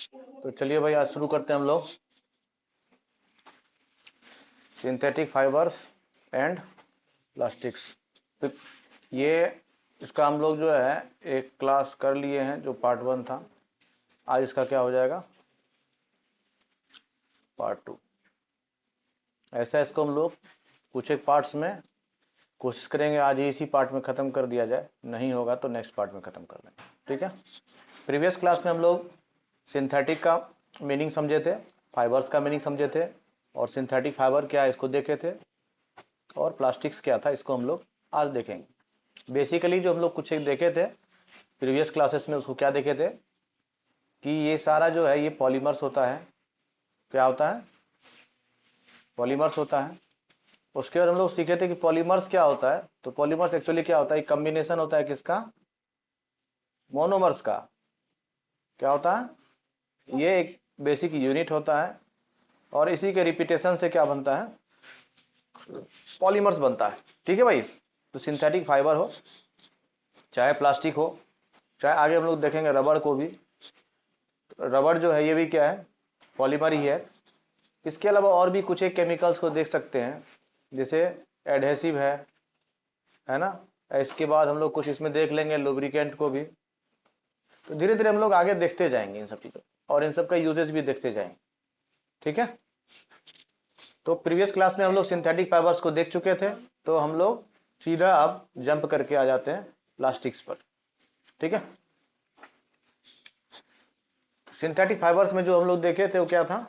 तो चलिए भाई आज शुरू करते हैं हम लोग सिंथेटिक फाइबर्स एंड प्लास्टिक्स। तो ये इसका हम लोग जो है एक क्लास कर लिए हैं जो पार्ट 1 था। आज इसका क्या हो जाएगा, पार्ट 2। ऐसा इसको हम लोग कुछ एक पार्ट्स में कोशिश करेंगे आज ही इसी पार्ट में ख़त्म कर दिया जाए, नहीं होगा तो नेक्स्ट पार्ट में ख़त्म कर लेंगे, ठीक है। प्रीवियस क्लास में हम लोग सिंथेटिक का मीनिंग समझे थे, फाइबर्स का मीनिंग समझे थे, और सिंथेटिक फाइबर क्या है इसको देखे थे, और प्लास्टिक्स क्या था इसको हम लोग आज देखेंगे। बेसिकली जो हम लोग कुछ एक देखे थे प्रीवियस क्लासेस में, उसको क्या देखे थे कि ये सारा जो है ये पॉलीमर्स होता है। क्या होता है? पॉलीमर्स होता है। उसके बाद हम लोग सीखे थे कि पॉलीमर्स क्या होता है। तो पॉलीमर्स एक्चुअली क्या होता है, कॉम्बिनेशन होता है किसका, मोनोमर्स का। क्या होता है, ये एक बेसिक यूनिट होता है और इसी के रिपीटेशन से क्या बनता है, पॉलीमर्स बनता है, ठीक है भाई। तो सिंथेटिक फाइबर हो चाहे प्लास्टिक हो, चाहे आगे हम लोग देखेंगे रबड़ को भी, रबड़ जो है ये भी क्या है, पॉलीमर ही है। इसके अलावा और भी कुछ एक केमिकल्स को देख सकते हैं, जैसे एडहेसिव है ना। इसके बाद हम लोग कुछ इसमें देख लेंगे लुब्रिकेंट को भी। तो धीरे धीरे हम लोग आगे देखते जाएंगे इन सब चीज़ों, और इन सब का यूजेज भी देखते जाएंगे, ठीक है। तो प्रीवियस क्लास में हम लोग सिंथेटिक फाइबर्स को देख चुके थे, तो हम लोग सीधा अब जंप करके आ जाते हैं प्लास्टिक्स पर, ठीक है। सिंथेटिक फाइबर्स में जो हम लोग देखे थे वो क्या था,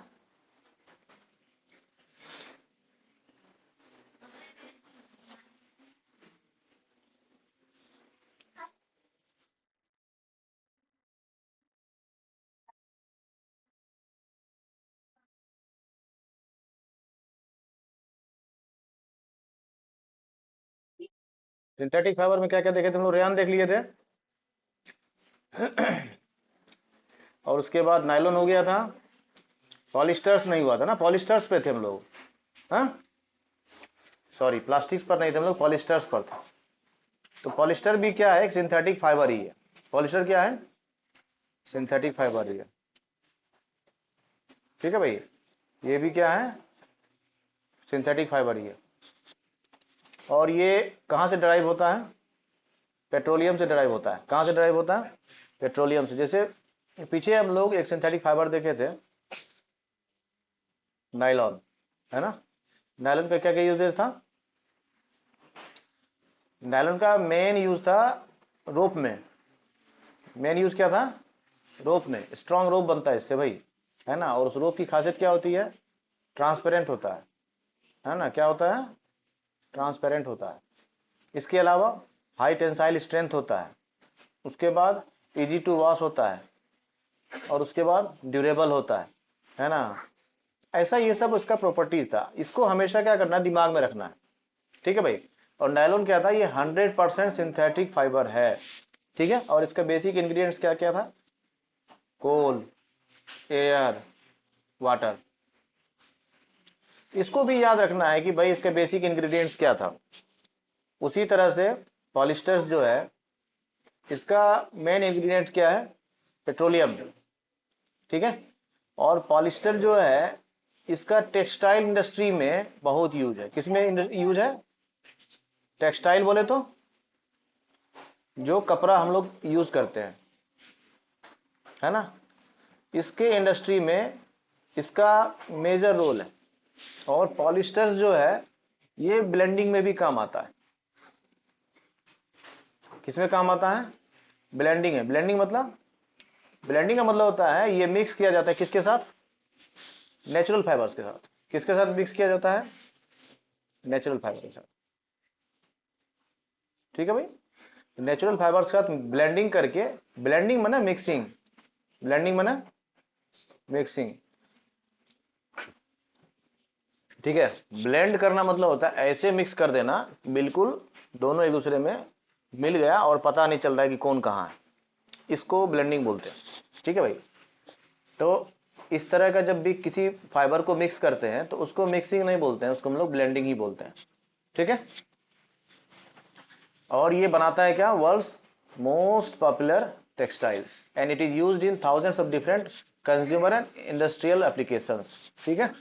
सिंथेटिक फाइबर में क्या क्या देखे थे हम लोग, रेयन देख लिए थे और उसके बाद नायलॉन हो गया था, पॉलिस्टर्स नहीं हुआ था ना, पॉलिस्टर्स पे थे हम लोग, हाँ सॉरी प्लास्टिक्स पर नहीं थे हम लोग, पॉलिस्टर्स पर था। तो पॉलिस्टर भी क्या है, एक सिंथेटिक फाइबर ही है। पॉलिस्टर क्या है, सिंथेटिक फाइबर ही है, ठीक है भाई। ये भी क्या है, सिंथेटिक फाइबर ही है। और ये कहाँ से ड्राइव होता है, पेट्रोलियम से ड्राइव होता है। कहाँ से ड्राइव होता है, पेट्रोलियम से। जैसे पीछे हम लोग एक सिंथेटिक फाइबर देखे थे, नायलॉन, है ना। नायलॉन का क्या क्या यूजेस था, नायलॉन का मेन यूज था रोप में। मेन यूज क्या था, रोप में। स्ट्रॉन्ग रोप बनता है इससे भाई, है ना। और उस रोप की खासियत क्या होती है, ट्रांसपेरेंट होता है ना। क्या होता है, ट्रांसपेरेंट होता है। इसके अलावा हाई टेंसाइल स्ट्रेंथ होता है। उसके बाद इजी टू वॉश होता है, और उसके बाद ड्यूरेबल होता है ना। ऐसा ये सब उसका प्रॉपर्टीज था। इसको हमेशा क्या करना है, दिमाग में रखना है, ठीक है भाई। और नायलॉन क्या था, ये 100% सिंथेटिक फाइबर है, ठीक है। और इसका बेसिक इंग्रेडिएंट्स क्या क्या था, कोल, एयर, वाटर। इसको भी याद रखना है कि भाई इसका बेसिक इंग्रेडिएंट्स क्या था। उसी तरह से पॉलिस्टर्स जो है इसका मेन इंग्रेडिएंट क्या है, पेट्रोलियम, ठीक है। और पॉलिस्टर जो है इसका टेक्सटाइल इंडस्ट्री में बहुत यूज है। किसमें यूज है, टेक्सटाइल बोले तो जो कपड़ा हम लोग यूज करते हैं, है ना, इसके इंडस्ट्री में इसका मेजर रोल है। और पॉलिस्टर्स जो है ये ब्लेंडिंग में भी काम आता है। किसमें काम आता है, ब्लेंडिंग है। ब्लेंडिंग मतलब, ब्लेंडिंग का मतलब होता है ये मिक्स किया जाता है किसके साथ, नेचुरल फाइबर्स के साथ। किसके साथ मिक्स किया जाता है, नेचुरल फाइबर के साथ, ठीक है भाई। नेचुरल फाइबर्स के साथ ब्लेंडिंग करके, ब्लेंडिंग माने मिक्सिंग, ब्लेंडिंग माने मिक्सिंग, ठीक है। ब्लेंड करना मतलब होता है ऐसे मिक्स कर देना बिल्कुल दोनों एक दूसरे में मिल गया और पता नहीं चल रहा है कि कौन कहाँ है, इसको ब्लेंडिंग बोलते हैं, ठीक है भाई। तो इस तरह का जब भी किसी फाइबर को मिक्स करते हैं तो उसको मिक्सिंग नहीं बोलते हैं, उसको हम लोग ब्लेंडिंग ही बोलते हैं, ठीक है। और ये बनाता है क्या, world's most popular textiles and it is used in thousands of different consumer and industrial applications. ठीक है,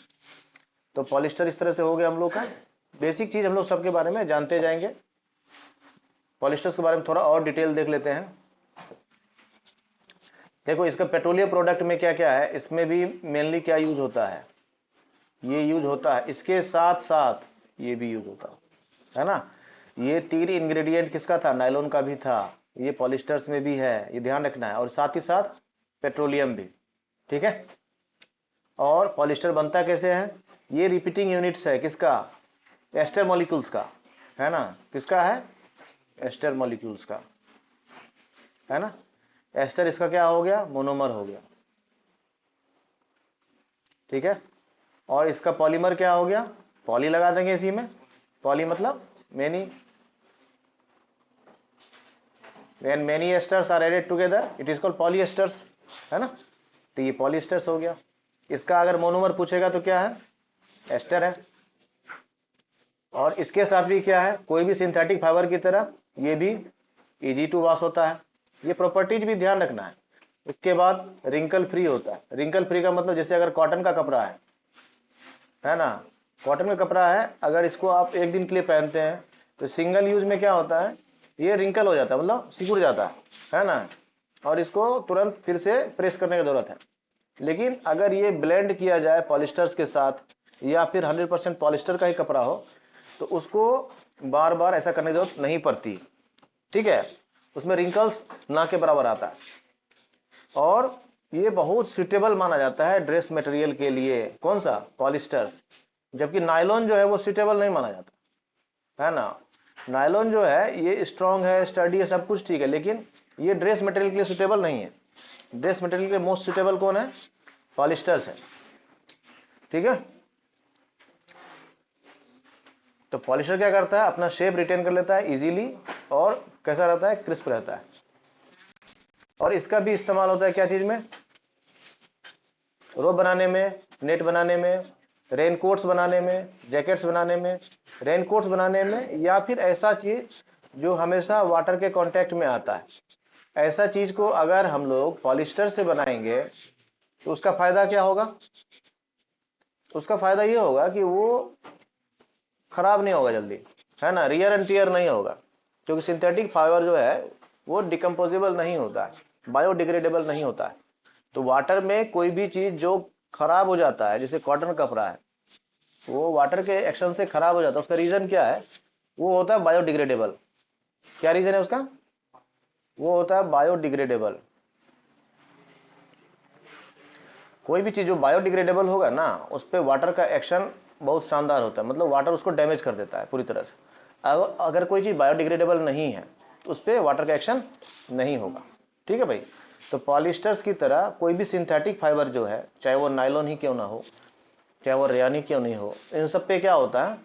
तो पॉलिस्टर इस तरह से हो गया हम लोग का बेसिक चीज, हम लोग सबके बारे में जानते जाएंगे। पॉलिस्टर्स के बारे में थोड़ा और डिटेल देख लेते हैं। देखो इसका पेट्रोलियम प्रोडक्ट में क्या क्या है, इसमें भी मेनली क्या यूज होता है, ये यूज होता है, इसके साथ साथ ये भी यूज होता है ना। ये 3 इंग्रेडिएंट किसका था, नायलॉन का भी था, ये पॉलिस्टर्स में भी है, ये ध्यान रखना है, और साथ ही साथ पेट्रोलियम भी। ठीक है, और पॉलिस्टर बनता कैसे है, ये रिपीटिंग यूनिट्स है किसका, एस्टर मॉलिक्यूल्स का, है ना, किसका है, एस्टर मॉलिक्यूल्स का, है ना। एस्टर इसका क्या हो गया, मोनोमर हो गया। ठीक है, और इसका पॉलीमर क्या हो गया, पॉली लगा देंगे इसी में, पॉली मतलब many, when many esters are added together it is called polyesters, है ना। तो ये पॉलिएस्टर्स हो गया। इसका अगर मोनोमर पूछेगा तो क्या है, एस्टर है। और इसके साथ भी क्या है, कोई भी सिंथेटिक फाइबर की तरह ये भी इजी टू वॉश होता है, ये प्रॉपर्टीज भी ध्यान रखना है। इसके बाद रिंकल फ्री होता है। रिंकल फ्री का मतलब जैसे अगर कॉटन का कपड़ा है ना, कॉटन का कपड़ा है, अगर इसको आप एक दिन के लिए पहनते हैं तो सिंगल यूज में क्या होता है, ये रिंकल हो जाता है, मतलब सिकुड़ जाता है ना, और इसको तुरंत फिर से प्रेस करने की जरूरत है। लेकिन अगर ये ब्लेंड किया जाए पॉलिस्टर्स के साथ, या फिर 100% पॉलिस्टर का ही कपड़ा हो, तो उसको बार बार ऐसा करने की जरूरत नहीं पड़ती। ठीक है, उसमें रिंकल्स ना के बराबर आता है, और ये बहुत सुटेबल माना जाता है ड्रेस मटेरियल के लिए, कौन सा, पॉलिस्टर्स। जबकि नायलॉन जो है वो सुटेबल नहीं माना जाता, है ना। नायलॉन जो है ये स्ट्रॉन्ग है, स्टडी है, सब कुछ ठीक है, लेकिन ये ड्रेस मटेरियल के लिए सुटेबल नहीं है। ड्रेस मटेरियल के लिए मोस्ट सुटेबल कौन है, पॉलिस्टर्स है। ठीक है, तो पॉलिस्टर क्या करता है, अपना शेप रिटेन कर लेता है इजीली, और कैसा रहता है, क्रिस्प रहता है। और इसका भी इस्तेमाल होता है क्या चीज में, रोप बनाने में, नेट बनाने में, रेनकोट्स बनाने में, जैकेट्स बनाने में, रेनकोट्स बनाने में, या फिर ऐसा चीज जो हमेशा वाटर के कांटेक्ट में आता है, ऐसा चीज को अगर हम लोग पॉलिस्टर से बनाएंगे तो उसका फायदा क्या होगा, उसका फायदा ये होगा कि वो खराब नहीं होगा जल्दी, है ना, रियर एंड टियर नहीं होगा, क्योंकि सिंथेटिक फाइबर जो है वो डिकम्पोजेबल नहीं होता है, बायोडिग्रेडेबल नहीं होता है। तो वाटर में कोई भी चीज जो खराब हो जाता है, जैसे कॉटन कपड़ा है, वो वाटर के एक्शन से खराब हो जाता है, उसका रीजन क्या है, वो होता है बायोडिग्रेडेबल। क्या रीजन है उसका, वो होता है बायोडिग्रेडेबल। कोई भी चीज जो बायोडिग्रेडेबल होगा ना, उस पर वाटर का एक्शन बहुत शानदार होता है, मतलब वाटर उसको डैमेज कर देता है पूरी तरह से। अगर कोई चीज बायोडिग्रेडेबल नहीं है तो उस पर वाटर का एक्शन नहीं होगा। ठीक है भाई, तो पॉलिस्टर्स की तरह कोई भी सिंथेटिक फाइबर जो है, चाहे वो नायलॉन ही क्यों ना हो, चाहे वो रेयान ही क्यों नहीं हो, इन सब पे क्या होता है,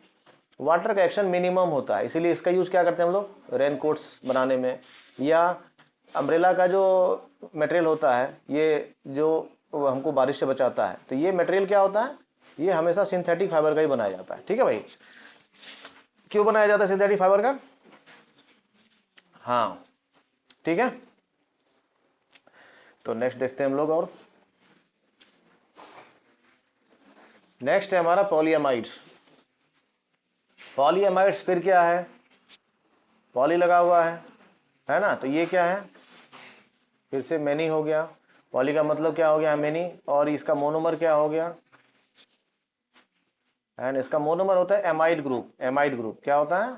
वाटर का एक्शन मिनिमम होता है। इसीलिए इसका यूज क्या करते हैं हम लोग, रेनकोट्स बनाने में, या अम्ब्रेला का जो मटेरियल होता है, ये जो हमको बारिश से बचाता है, तो ये मटेरियल क्या होता है, ये हमेशा सिंथेटिक फाइबर का ही बनाया जाता है। ठीक है भाई, क्यों बनाया जाता है सिंथेटिक फाइबर का, हाँ ठीक है। तो नेक्स्ट देखते हैं हम लोग, और नेक्स्ट है हमारा पॉलीएमाइड्स। पॉलीएमाइड्स फिर क्या है, पॉली लगा हुआ है ना, तो ये क्या है, फिर से मेनी हो गया, पॉली का मतलब क्या हो गया, मेनी, और इसका मोनोमर क्या हो गया, एंड इसका मोनोमर होता है एमाइड ग्रुप। एमाइड ग्रुप क्या होता है,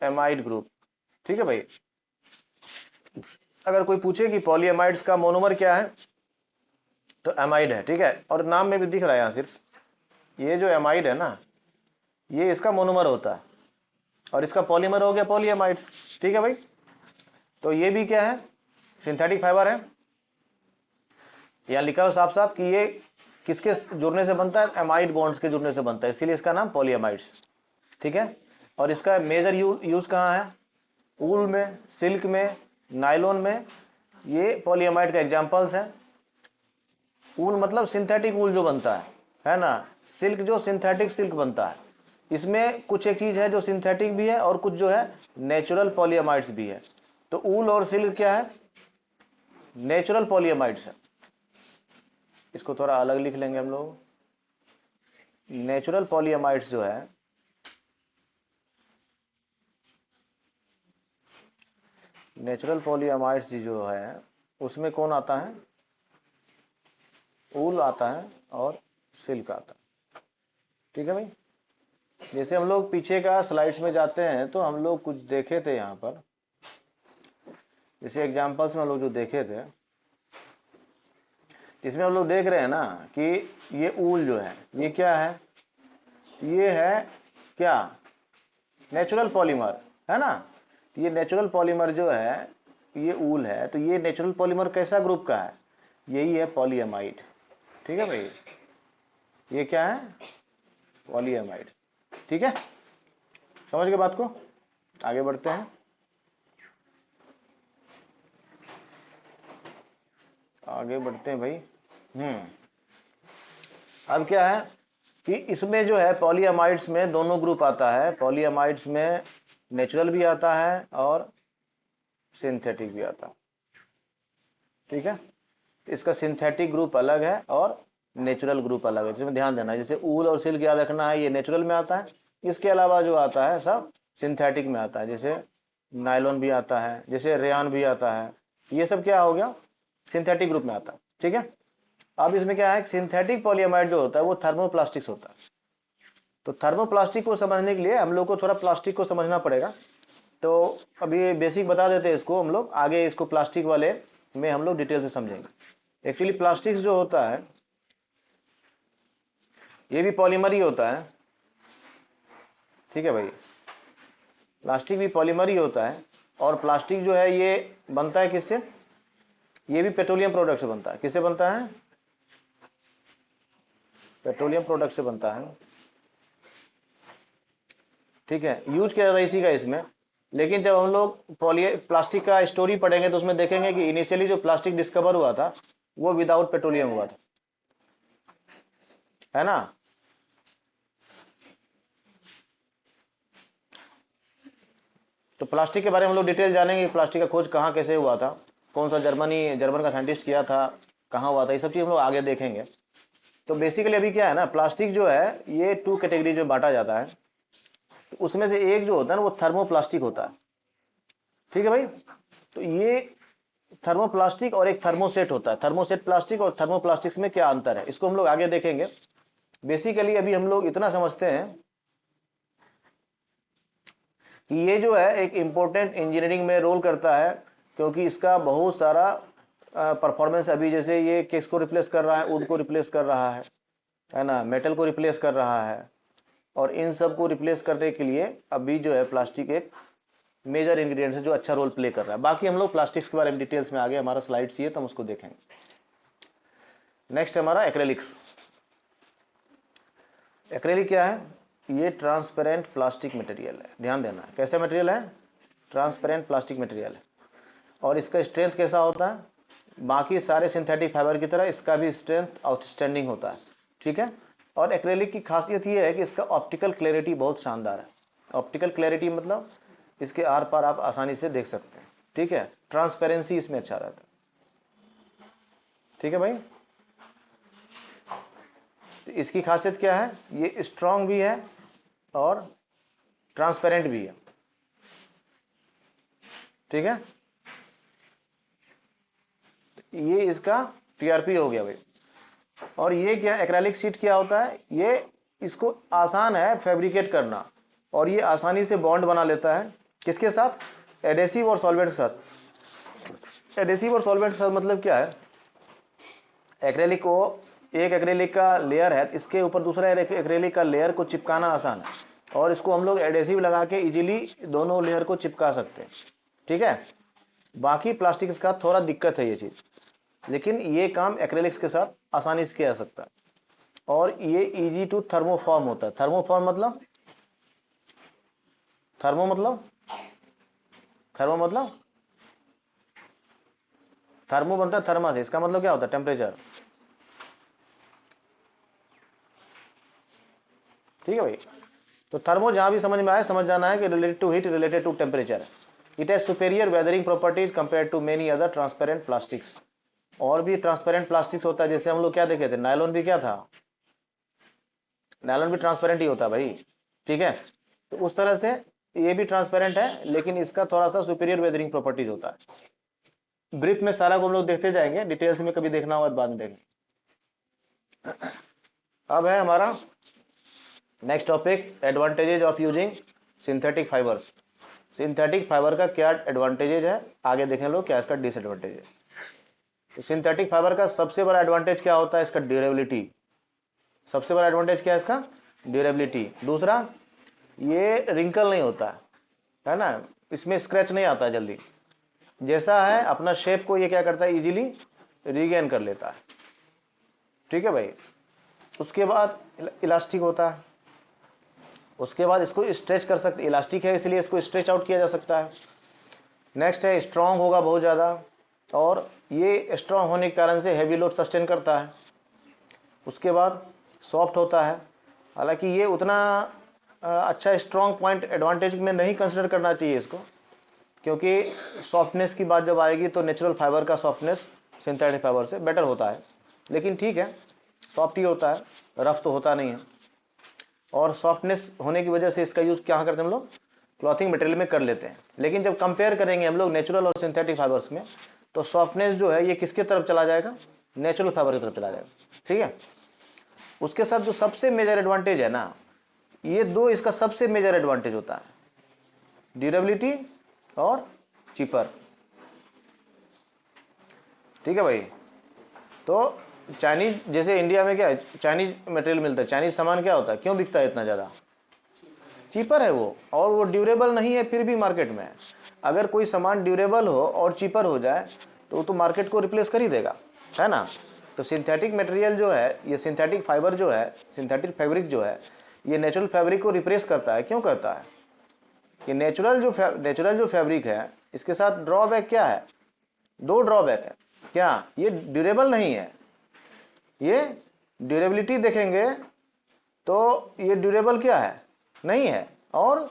एमाइड ग्रुप। ठीक है भाई, अगर कोई पूछे कि पॉलीएमाइड्स का मोनोमर क्या है, तो एमाइड है। ठीक है, और नाम में भी दिख रहा है यहाँ सिर्फ, ये जो एमाइड है ना, ये इसका मोनोमर होता है, और इसका पॉलीमर हो गया पॉलीएमाइड्स। ठीक है भाई, तो ये भी क्या है, सिंथेटिक फाइबर है। यहाँ लिखा हो साफ साफ कि ये किसके जुड़ने से बनता है, एमाइड बॉन्ड्स के जुड़ने से बनता है, इसीलिए इसका नाम पॉलीएमाइड्स। ठीक है, और इसका मेजर यूज कहाँ है, ऊल में, सिल्क में, नायलॉन में, ये पॉलीएमाइड का एग्जांपल्स है। ऊल मतलब सिंथेटिक ऊल जो बनता है ना, सिल्क जो सिंथेटिक सिल्क बनता है, इसमें कुछ एक चीज है जो सिंथेटिक भी है और कुछ जो है नेचुरल पॉलीएमाइड्स भी है। तो ऊल और सिल्क क्या है, नेचुरल पॉलीएमाइड्स है, इसको थोड़ा अलग लिख लेंगे हम लोग। नेचुरल पॉलीएमाइड्स जो है, नेचुरल पॉलीएमाइड्स जो है उसमें कौन आता है, ऊल आता है और सिल्क आता है। ठीक है भाई, जैसे हम लोग पीछे का स्लाइड्स में जाते हैं तो हम लोग कुछ देखे थे यहाँ पर, जैसे एग्जांपल्स में हम लोग जो देखे थे, इसमें हम लोग देख रहे हैं ना कि ये ऊल जो है ये क्या है, ये है क्या, नेचुरल पॉलीमर है ना। ये नेचुरल पॉलीमर जो है ये ऊल है, तो ये नेचुरल पॉलीमर कैसा ग्रुप का है, यही है पॉलीएमाइड। ठीक है भाई, ये क्या है, पॉलीएमाइड। ठीक है, समझ गए बात को, आगे बढ़ते हैं। आगे बढ़ते हैं भाई। अब क्या है कि इसमें जो है पॉलीएमाइड्स में दोनों ग्रुप आता है, पॉलीएमाइड्स में नेचुरल भी आता है और सिंथेटिक भी आता है। ठीक है, इसका सिंथेटिक ग्रुप अलग है और नेचुरल ग्रुप अलग है, जिसमें ध्यान देना है। जैसे ऊल और सिल्क याद रखना है, ये नेचुरल में आता है, इसके अलावा जो आता है सब सिंथेटिक में आता है। जैसे नायलॉन भी आता है, जैसे रेयान भी आता है, ये सब क्या हो गया, सिंथेटिक ग्रुप में आता है। ठीक है, अब इसमें क्या है, सिंथेटिक पॉलीएमाइड जो होता है वो थर्मोप्लास्टिक्स होता है। तो थर्मोप्लास्टिक को समझने के लिए हम लोग को थोड़ा प्लास्टिक को समझना पड़ेगा। तो अभी बेसिक बता देते हैं इसको हम लोग, आगे इसको प्लास्टिक वाले में हम लोग डिटेल से समझेंगे। एक्चुअली प्लास्टिक्स जो होता है ये भी पॉलीमर ही होता है। ठीक है भाई, प्लास्टिक भी पॉलीमर ही होता है, और प्लास्टिक जो है ये बनता है किससे, ये भी पेट्रोलियम प्रोडक्ट से बनता है। किससे बनता है, पेट्रोलियम प्रोडक्ट से बनता है। ठीक है, यूज किया जाता है इसी का इसमें। लेकिन जब हम लोग प्लास्टिक का स्टोरी पढ़ेंगे तो उसमें देखेंगे कि इनिशियली जो प्लास्टिक डिस्कवर हुआ था वो विदाउट पेट्रोलियम हुआ था, है ना। तो प्लास्टिक के बारे में हम लोग डिटेल जानेंगे, प्लास्टिक का खोज कहाँ कैसे हुआ था, कौन सा जर्मन का साइंटिस्ट किया था, कहाँ हुआ था, ये सब चीज हम लोग आगे देखेंगे। तो बेसिकली अभी क्या है ना, प्लास्टिक जो है ये 2 कैटेगरी में बांटा जाता है। तो उसमें से एक जो होता है ना वो थर्मोप्लास्टिक होता है। ठीक है भाई, तो ये थर्मोप्लास्टिक और एक थर्मोसेट होता है। थर्मोसेट प्लास्टिक और थर्मोप्लास्टिक्स में क्या अंतर है, इसको हम लोग आगे देखेंगे। बेसिकली अभी हम लोग इतना समझते हैं कि ये जो है एक इंपॉर्टेंट इंजीनियरिंग में रोल करता है, क्योंकि इसका बहुत सारा परफॉर्मेंस, अभी जैसे ये किसको रिप्लेस कर रहा है, वुड को रिप्लेस कर रहा है ना, मेटल को रिप्लेस कर रहा है, और इन सब को रिप्लेस करने के लिए अभी जो है प्लास्टिक एक मेजर इंग्रेडिएंट है जो अच्छा रोल प्ले कर रहा है। बाकी हम लोग प्लास्टिक्स के बारे में डिटेल्स में आगे हमारा स्लाइड्स ये तो हम उसको देखेंगे। नेक्स्ट हमारा एक्रेलिक्स। एक्रेलिक क्या है, ये ट्रांसपेरेंट प्लास्टिक मटेरियल है। ध्यान देना है, कैसा मटेरियल है, ट्रांसपेरेंट प्लास्टिक मटेरियल है। और इसका स्ट्रेंथ कैसा होता है, बाकी सारे सिंथेटिक फाइबर की तरह इसका भी स्ट्रेंथ आउटस्टैंडिंग होता है। ठीक है, और एक्रेलिक की खासियत ये है कि इसका ऑप्टिकल क्लैरिटी बहुत शानदार है। ऑप्टिकल क्लैरिटी मतलब इसके आर पार आप आसानी से देख सकते हैं। ठीक है, ट्रांसपेरेंसी इसमें अच्छा रहता है। ठीक है भाई, तो इसकी खासियत क्या है, ये स्ट्रांग भी है और ट्रांसपेरेंट भी है। ठीक है, ये इसका टीआरपी हो गया भाई। और ये क्या, एक्रेलिक शीट क्या होता है, ये इसको आसान है फैब्रिकेट करना, और ये आसानी से बॉन्ड बना लेता है। किसके साथ, एडेसिव और सॉल्वेंट के साथ। एडेसिव और सॉल्वेंट के साथ मतलब क्या है, एक्रेलिक को, एक एक्रेलिक का लेयर है, इसके ऊपर दूसरा एक्रेलिक का लेयर को चिपकाना आसान है, और इसको हम लोग एडेसिव लगा के इजीली दोनों लेयर को चिपका सकते हैं। ठीक है, बाकी प्लास्टिक के साथ थोड़ा दिक्कत है ये चीज, लेकिन ये काम एक्रेलिक्स के साथ आसानी से किया जा सकता है। और ये इजी टू थर्मोफॉर्म होता है। थर्मोफॉर्म मतलब, थर्मो मतलब, थर्मो मतलब, थर्मो बनता है थर्मा से, इसका मतलब क्या होता है, टेम्परेचर। ठीक है भाई, तो थर्मो जहां भी समझ में आए समझ जाना है कि related to heat, related to temperature है। It has superior weathering properties compare to many other transparent plastics. और भी ट्रांसपेरेंट प्लास्टिक्स होता है, जैसे हम लोग क्या देखे थे, नायलॉन भी क्या था, नायलॉन भी ट्रांसपेरेंट ही होता है भाई, ठीक है। तो उस तरह से ये भी ट्रांसपेरेंट है, लेकिन इसका थोड़ा सा सुपेरियर वेदरिंग प्रॉपर्टीज होता है। ब्रीफ में सारा को हम लोग देखते जाएंगे, डिटेल्स में कभी देखना होगा तो बाद में देखेंगे। अब है हमारा next topic, advantages of using synthetic fibres. Synthetic fibre का क्या एडवांटेजेज है, आगे देखें लोग क्या इसका डिसएडवांटेज है। तो सिंथेटिक फाइबर का सबसे बड़ा एडवांटेज क्या होता है, इसका ड्यूरेबिलिटी। सबसे बड़ा एडवांटेज क्या है इसका, ड्यूरेबिलिटी। दूसरा, ये रिंकल नहीं होता है ना, इसमें स्क्रैच नहीं आता जल्दी, जैसा है अपना शेप को ये क्या करता है, इजीली रीगेन कर लेता है, ठीक है भाई। उसके बाद इलास्टिक होता है, उसके बाद इसको स्ट्रेच कर सकते, इलास्टिक है इसलिए इसको स्ट्रेच आउट किया जा सकता है। नेक्स्ट है स्ट्रांग होगा बहुत ज़्यादा, और ये स्ट्रांग होने के कारण से हैवी लोड सस्टेन करता है। उसके बाद सॉफ्ट होता है, हालांकि ये उतना अच्छा स्ट्रांग पॉइंट एडवांटेज में नहीं कंसिडर करना चाहिए इसको, क्योंकि सॉफ्टनेस की बात जब आएगी तो नेचुरल फाइबर का सॉफ्टनेस सिंथेटिक फाइबर से बेटर होता है, लेकिन ठीक है सॉफ्ट ही होता है, रफ तो होता नहीं है। और सॉफ्टनेस होने की वजह से इसका यूज़ क्या करते हैं हम लोग, क्लॉथिंग मटेरियल में कर लेते हैं। लेकिन जब कंपेयर करेंगे हम लोग नेचुरल और सिंथेटिक फाइबर्स में, तो सॉफ्टनेस जो है ये किसके तरफ चला जाएगा, नेचुरल फाइबर की तरफ चला जाएगा, ठीक है। उसके साथ जो सबसे मेजर एडवांटेज है ना, ये दो इसका सबसे मेजर एडवांटेज होता है, ड्यूरेबिलिटी और चीपर, ठीक है भाई। तो चाइनीज, जैसे इंडिया में क्या है, चाइनीज मटेरियल मिलता है, चाइनीज सामान क्या होता है, क्यों बिकता है इतना ज़्यादा, चीपर है वो, और वो ड्यूरेबल नहीं है फिर भी मार्केट में। अगर कोई सामान ड्यूरेबल हो और चीपर हो जाए तो वो तो मार्केट को रिप्लेस कर ही देगा, है ना। तो सिंथेटिक मटेरियल जो है, ये सिंथेटिक फाइबर जो है, सिंथेटिक फैब्रिक जो है, ये नेचुरल फैब्रिक को रिप्लेस करता है। क्यों करता है, ये नेचुरल जो फैब्रिक है, इसके साथ ड्रॉबैक क्या है, दो ड्रॉबैक है। क्या, ये ड्यूरेबल नहीं है, ये ड्यूरेबिलिटी देखेंगे तो ये ड्यूरेबल क्या है, नहीं है, और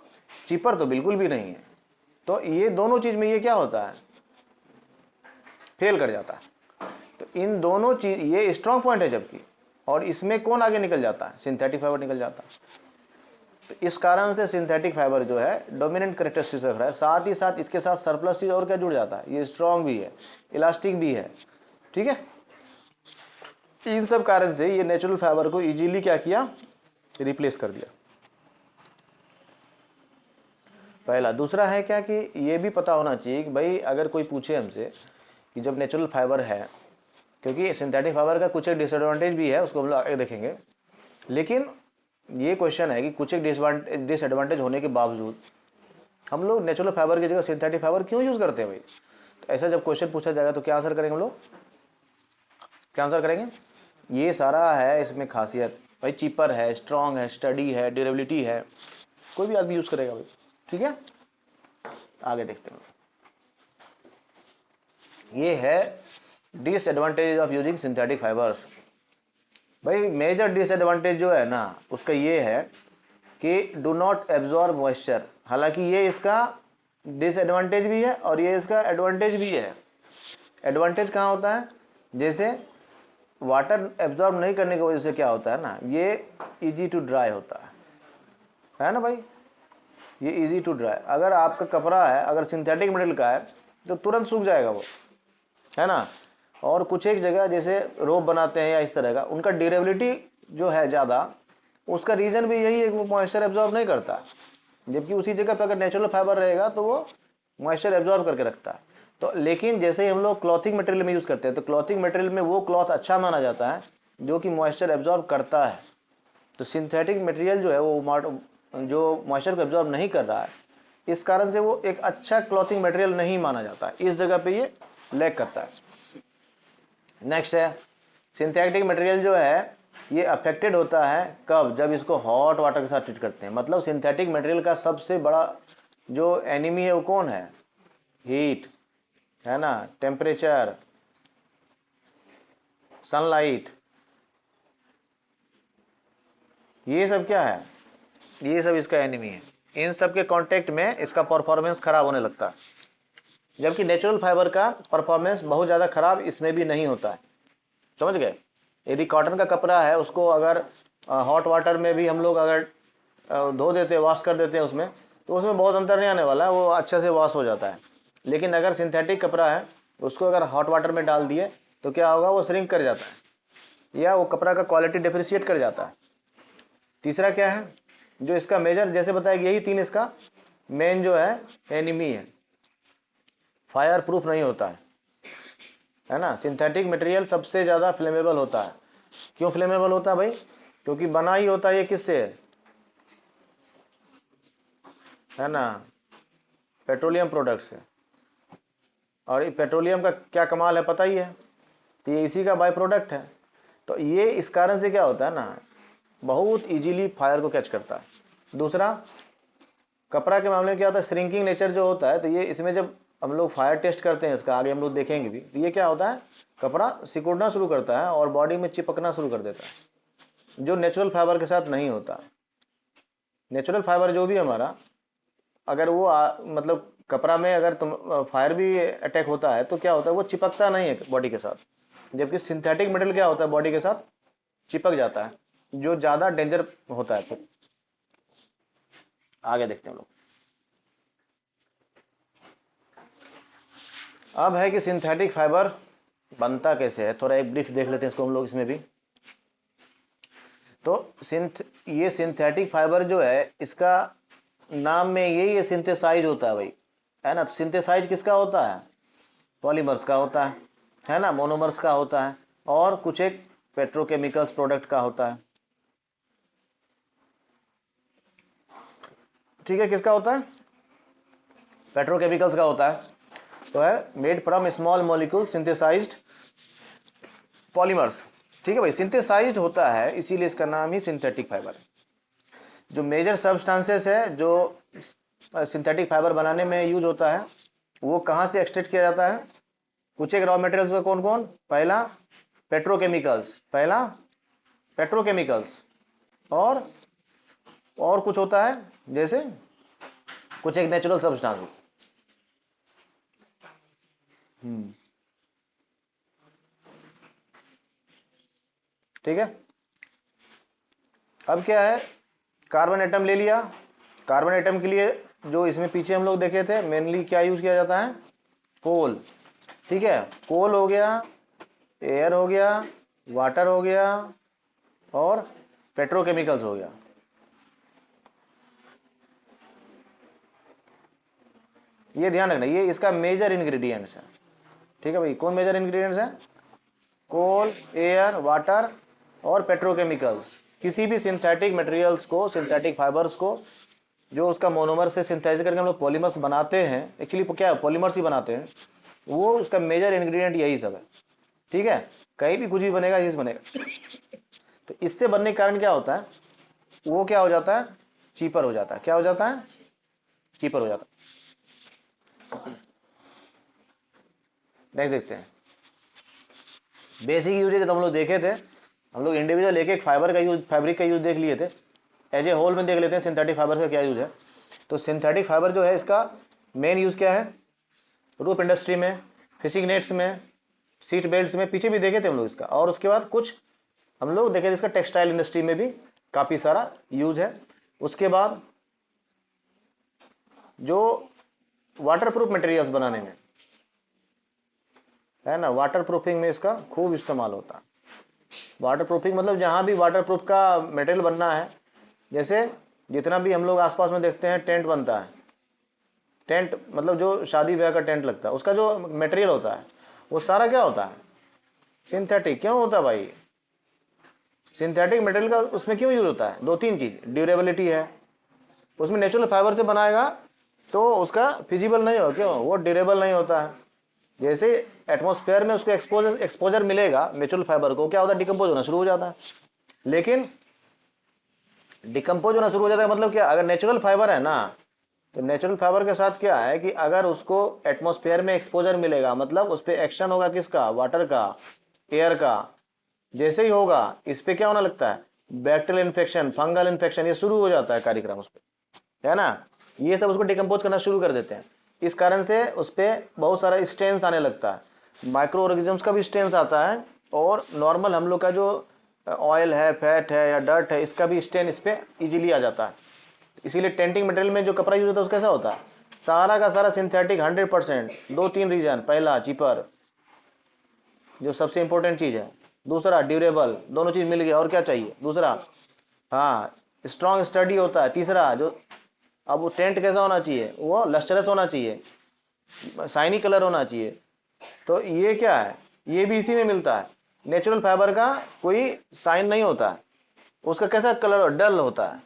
चीपर तो बिल्कुल भी नहीं है। तो ये दोनों चीज में ये क्या होता है, फेल कर जाता है। तो इन दोनों चीज, ये स्ट्रांग पॉइंट है जबकि, और इसमें कौन आगे निकल जाता है, सिंथेटिक फाइबर निकल जाता है। तो इस कारण से सिंथेटिक फाइबर जो है डोमिनेंट कैरेक्टरिस्टिक्स रख रहा है। साथ ही साथ इसके साथ सरप्लस चीज और क्या जुड़ जाता है, ये स्ट्रांग भी है, इलास्टिक भी है, ठीक है। इन सब कारण से ये नेचुरल फाइबर को इजीली क्या किया, रिप्लेस कर दिया, पहला। दूसरा है क्या कि ये भी पता होना चाहिए कि भाई अगर कोई पूछे हमसे कि जब नेचुरल फाइबर है, क्योंकि सिंथेटिक फाइबर का कुछ एक डिसएडवांटेज भी है, उसको हम लोग आगे देखेंगे, लेकिन ये क्वेश्चन है कि कुछ एक डिसएडवांटेज होने के बावजूद हम लोग नेचुरल फाइबर की जगह सिंथेटिक फाइबर क्यों यूज करते हैं भाई। तो ऐसा जब क्वेश्चन पूछा जाएगा तो क्या आंसर करेंगे हम लोग, क्या आंसर करेंगे, ये सारा है इसमें खासियत भाई, चीपर है, स्ट्रांग है, स्टडी है, ड्यूरेबिलिटी है, कोई भी आदमी यूज करेगा भाई, ठीक है। आगे देखते हैं, ये है disadvantage of using synthetic fibres. भाई मेजर डिसएडवांटेज जो है ना उसका ये है कि डू नॉट एब्जॉर्ब मॉइस्चर। हालांकि ये इसका डिसएडवांटेज भी है और ये इसका एडवांटेज भी है। एडवांटेज कहाँ होता है, जैसे वाटर एब्जॉर्ब नहीं करने की वजह से क्या होता है ना, ये इजी टू ड्राई होता है ना भाई, ये इजी टू ड्राई। अगर आपका कपड़ा है, अगर सिंथेटिक मटेरियल का है तो तुरंत सूख जाएगा वो, है ना। और कुछ एक जगह जैसे रोप बनाते हैं या इस तरह का, उनका ड्यूरेबिलिटी जो है ज़्यादा, उसका रीज़न भी यही है कि वो मॉइस्चर एब्जॉर्ब नहीं करता, जबकि उसी जगह पर अगर नेचुरल फाइबर रहेगा तो वो मॉइस्चर एब्जॉर्ब करके रखता है। तो लेकिन जैसे ही हम लोग क्लॉथिंग मटेरियल में यूज़ करते हैं, तो क्लॉथिंग मटेरियल में वो क्लॉथ अच्छा माना जाता है जो कि मॉइस्चर एब्जॉर्ब करता है। तो सिंथेटिक मटेरियल जो है वो जो मॉइस्चर को एब्जॉर्ब नहीं कर रहा है, इस कारण से वो एक अच्छा क्लॉथिंग मटेरियल नहीं माना जाता है, इस जगह पे ये लैग करता है। नेक्स्ट है, सिंथेटिक मटेरियल जो है ये अफेक्टेड होता है कब, जब इसको हॉट वाटर के साथ ट्रीट करते हैं। मतलब सिंथेटिक मटेरियल का सबसे बड़ा जो एनिमी है वो कौन है, हीट, है ना, टेम्परेचर, सनलाइट, ये सब क्या है, ये सब इसका एनिमी है, इन सब के कांटेक्ट में इसका परफॉर्मेंस खराब होने लगता है, जबकि नेचुरल फाइबर का परफॉर्मेंस बहुत ज़्यादा खराब इसमें भी नहीं होता है। समझ गए? यदि कॉटन का कपड़ा है, उसको अगर हॉट वाटर में भी हम लोग अगर धो देते हैं, वॉश कर देते हैं उसमें, तो उसमें बहुत अंतर नहीं आने वाला है, वो अच्छे से वॉश हो जाता है। लेकिन अगर सिंथेटिक कपड़ा है, उसको अगर हॉट वाटर में डाल दिए तो क्या होगा, वो श्रिंक कर जाता है या वो कपड़ा का क्वालिटी डिप्रिशिएट कर जाता है। तीसरा क्या है, जो इसका मेजर, जैसे बताया कि यही तीन इसका मेन जो है एनिमी है, फायर प्रूफ नहीं होता है ना। सिंथेटिक मटेरियल सबसे ज़्यादा फ्लेमेबल होता है। क्यों फ्लेमेबल होता है भाई? क्योंकि बना ही होता है ये किससे, है ना, पेट्रोलियम प्रोडक्ट से। और ये पेट्रोलियम का क्या कमाल है पता ही है, तो ये इसी का बाय प्रोडक्ट है। तो ये इस कारण से क्या होता है ना, बहुत इजीली फायर को कैच करता है। दूसरा, कपड़ा के मामले में क्या होता है, श्रिंकिंग नेचर जो होता है, तो ये इसमें जब हम लोग फायर टेस्ट करते हैं इसका, आगे हम लोग देखेंगे भी, तो ये क्या होता है, कपड़ा सिकुड़ना शुरू करता है और बॉडी में चिपकना शुरू कर देता है, जो नेचुरल फाइबर के साथ नहीं होता। नेचुरल फाइबर जो भी हमारा, अगर वो मतलब कपड़ा में अगर तुम फायर भी अटैक होता है तो क्या होता है, वो चिपकता नहीं है बॉडी के साथ, जबकि सिंथेटिक मटेरियल क्या होता है, बॉडी के साथ चिपक जाता है, जो ज़्यादा डेंजर होता है। फिर आगे देखते हैं हम लोग। अब है कि सिंथेटिक फाइबर बनता कैसे है, थोड़ा एक ब्रीफ देख लेते हैं इसको हम लोग इसमें भी। तो ये सिंथेटिक फाइबर जो है, इसका नाम में यही है, सिंथेसाइज होता है भाई, है ना। सिंथेसाइज किसका होता है, पॉलीमर्स का होता है ना, मोनोमर्स का होता है, और कुछ एक पेट्रोकेमिकल्स प्रोडक्ट का होता है। ठीक है, किसका होता है, पेट्रोकेमिकल्स का होता है। तो है made from small molecule synthesised polymers. ठीक है भाई, सिंथेसाइज्ड होता है, इसीलिए इसका नाम ही सिंथेटिक फाइबर है। जो मेजर सब्सटेंसेस है जो सिंथेटिक फाइबर बनाने में यूज होता है, वो कहाँ से एक्सट्रैक्ट किया जाता है, कुछ एक रॉ मटेरियल्स का कौन कौन, पहला पेट्रोकेमिकल्स, और कुछ होता है, जैसे कुछ एक नेचुरल सब्सटेंस। ठीक है, अब क्या है, कार्बन एटम ले लिया। कार्बन एटम के लिए जो इसमें पीछे हम लोग देखे थे, मेनली क्या यूज किया जाता है, कोल। ठीक है, कोल हो गया, एयर हो गया, वाटर हो गया, और पेट्रोकेमिकल्स हो गया। ये ध्यान रखना, ये इसका मेजर इंग्रेडिएंट्स है। ठीक है भाई, कौन मेजर इंग्रेडिएंट्स है, कोल, एयर, वाटर और पेट्रोकेमिकल्स। किसी भी सिंथेटिक मटेरियल्स को, सिंथेटिक फाइबर्स को, जो उसका मोनोमर से सिंथेसाइज करके हम लोग पॉलीमर्स बनाते हैं, एक्चुअली क्या है, पॉलीमर्स ही बनाते हैं, वो उसका मेजर इंग्रेडिएंट यही सब है। ठीक है, कहीं भी कुछ भी बनेगा, यही बनेगा। तो इससे बनने के कारण क्या होता है, वो क्या हो जाता है, चीपर हो जाता है। क्या हो जाता है, चीपर हो जाता है। नेक्स्ट देखते हैं, बेसिक यूज तो हम लोग देखे थे, हम लोग इंडिविजुअल एक एक फाइबर का यूज, फैब्रिक का यूज देख लिए थे। एज ए होल में देख लेते हैं सिंथेटिक फाइबर का क्या यूज है। तो सिंथेटिक फाइबर जो है, इसका मेन यूज क्या है, रूप इंडस्ट्री में, फिशिंग नेट्स में, सीट बेल्ट्स में, पीछे भी देखे थे हम लोग इसका। और उसके बाद कुछ हम लोग देखे थे इसका टेक्सटाइल इंडस्ट्री में भी काफी सारा यूज है। उसके बाद जो वाटर प्रूफ मटेरियल्स बनाने में, है ना, वाटर प्रूफिंग में इसका खूब इस्तेमाल होता है। वाटर प्रूफिंग मतलब जहां भी वाटर प्रूफ का मटेरियल बनना है, जैसे जितना भी हम लोग आसपास में देखते हैं टेंट बनता है, टेंट मतलब जो शादी ब्याह का टेंट लगता है, उसका जो मटेरियल होता है वो सारा क्या होता है, सिंथेटिक। क्यों होता है भाई, सिंथेटिक मटेरियल का उसमें क्यों यूज होता है, दो तीन चीज, ड्यूरेबिलिटी है, उसमें नेचुरल फाइबर से बनाएगा तो उसका फिजिबल नहीं हो, क्यों, वो ड्यूरेबल नहीं होता है। जैसे एटमॉस्फेयर में उसको एक्सपोजर मिलेगा नेचुरल फाइबर को, क्या होता है, डिकम्पोज होना शुरू हो जाता है। लेकिन डिकम्पोज होना शुरू हो जाता है मतलब क्या, अगर नेचुरल फाइबर है ना, तो नेचुरल फाइबर के साथ क्या है कि अगर उसको एटमॉस्फेयर में एक्सपोजर मिलेगा, मतलब उस पर एक्शन होगा किसका, वाटर का, एयर का। जैसे ही होगा, इस पे क्या होने लगता है, बैक्टीरियल इन्फेक्शन, फंगल इन्फेक्शन, ये शुरू हो जाता है कार्यक्रम उस पर। है ना, ये सब उसको डिकम्पोज करना शुरू कर देते हैं। इस कारण से उस पर बहुत सारा स्ट्रेंस आने लगता है, माइक्रो ऑर्गेनिजम्स का भी स्ट्रेंस आता है, और नॉर्मल हम लोग का जो ऑयल है, फैट है या डर्ट है, इसका भी स्ट्रेन इस पर ईजिली आ जाता है। इसीलिए टेंटिंग मटेरियल में जो कपड़ा यूज होता है उसका कैसा होता है, सारा का सारा सिंथेटिक 100%। 2-3 रीजन, पहला चीपर, जो सबसे इंपॉर्टेंट चीज है, दूसरा ड्यूरेबल, दोनों चीज मिल गया, और क्या चाहिए दूसरा, हाँ स्ट्रॉन्ग स्टडी होता है, तीसरा जो, अब वो टेंट कैसा होना चाहिए, वो लस्टरस होना चाहिए, शाइनी कलर होना चाहिए। तो ये क्या है, ये भी इसी में मिलता है। नेचुरल फाइबर का कोई साइन नहीं होता है, उसका कैसा कलर, डल होता है।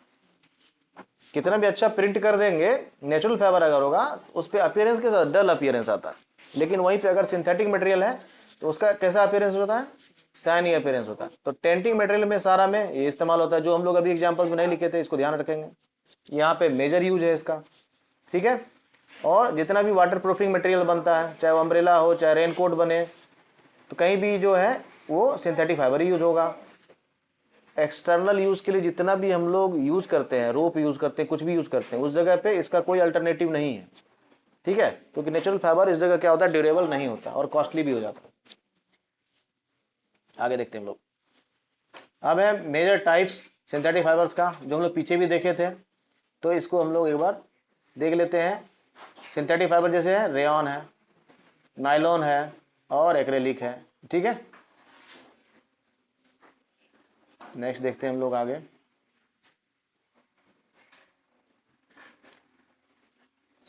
कितना भी अच्छा प्रिंट कर देंगे, नेचुरल फाइबर अगर होगा उस पर अपियरेंस कैसा, डल अपियरेंस आता है। लेकिन वहीं पे अगर सिंथेटिक मटेरियल है तो उसका कैसा अपियरेंस होता है, शाइनी अपियरेंस होता है। तो टेंटिंग मटेरियल में सारा में ये इस्तेमाल होता है, जो हम लोग अभी एग्जाम्पल में नहीं लिखे थे, इसको ध्यान रखेंगे, यहाँ पे मेजर यूज है इसका, ठीक है। और जितना भी वाटर प्रूफिंग मटेरियल बनता है, चाहे वो अम्ब्रेला हो, चाहे रेनकोट बने, तो कहीं भी जो है वो सिंथेटिक फाइबर ही यूज होगा। एक्सटर्नल यूज के लिए जितना भी हम लोग यूज करते हैं, रोप यूज करते हैं, कुछ भी यूज करते हैं, उस जगह पे इसका कोई अल्टरनेटिव नहीं है, ठीक है। क्योंकि नेचुरल फाइबर इस जगह क्या होता है, ड्यूरेबल नहीं होता और कॉस्टली भी हो जाता है। आगे देखते हैं हम लोग। अब है मेजर टाइप्स सिंथेटिक फाइबर्स का, जो हम लोग पीछे भी देखे थे, तो इसको हम लोग एक बार देख लेते हैं। सिंथेटिक फाइबर जैसे है, रेयॉन है, नायलॉन है और एक्रेलिक है, ठीक है। नेक्स्ट देखते हैं हम लोग आगे।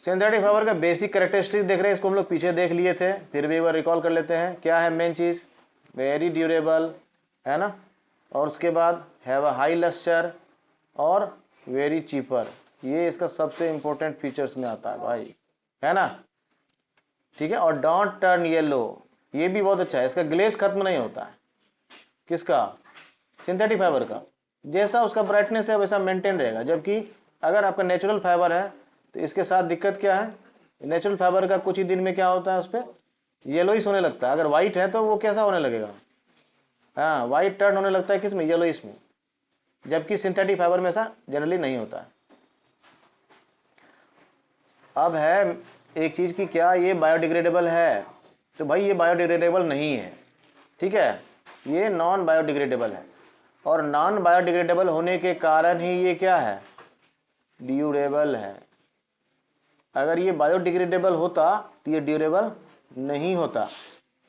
सिंथेटिक फाइबर का बेसिक कैरेक्टरिस्टिक देख रहे हैं, इसको हम लोग पीछे देख लिए थे, फिर भी एक बार रिकॉल कर लेते हैं। क्या है मेन चीज, वेरी ड्यूरेबल, है ना, और उसके बाद हैव अ हाई लस्टर और वेरी चीपर। ये इसका सबसे इंपॉर्टेंट फीचर्स में आता है भाई, है ना, ठीक है। और डोंट टर्न येलो, ये भी बहुत अच्छा है, इसका ग्लेज खत्म नहीं होता है। किसका, सिंथेटिक फाइबर का। जैसा उसका ब्राइटनेस है वैसा मेंटेन रहेगा। जबकि अगर आपका नेचुरल फाइबर है तो इसके साथ दिक्कत क्या है, नेचुरल फाइबर का कुछ ही दिन में क्या होता है, उस पर येलोइश होने लगता है। अगर व्हाइट है तो वो कैसा होने लगेगा, हाँ व्हाइट टर्न होने लगता है, किसमें, येलोइश में। जबकि सिंथेटिक फाइबर में ऐसा जनरली नहीं होता है। अब है एक चीज की, क्या ये बायोडिग्रेडेबल है, तो भाई ये बायोडिग्रेडेबल नहीं है, ठीक है, ये नॉन बायोडिग्रेडेबल है। और नॉन बायोडिग्रेडेबल होने के कारण ही ये क्या है, ड्यूरेबल है। अगर ये बायोडिग्रेडेबल होता तो ये ड्यूरेबल नहीं होता,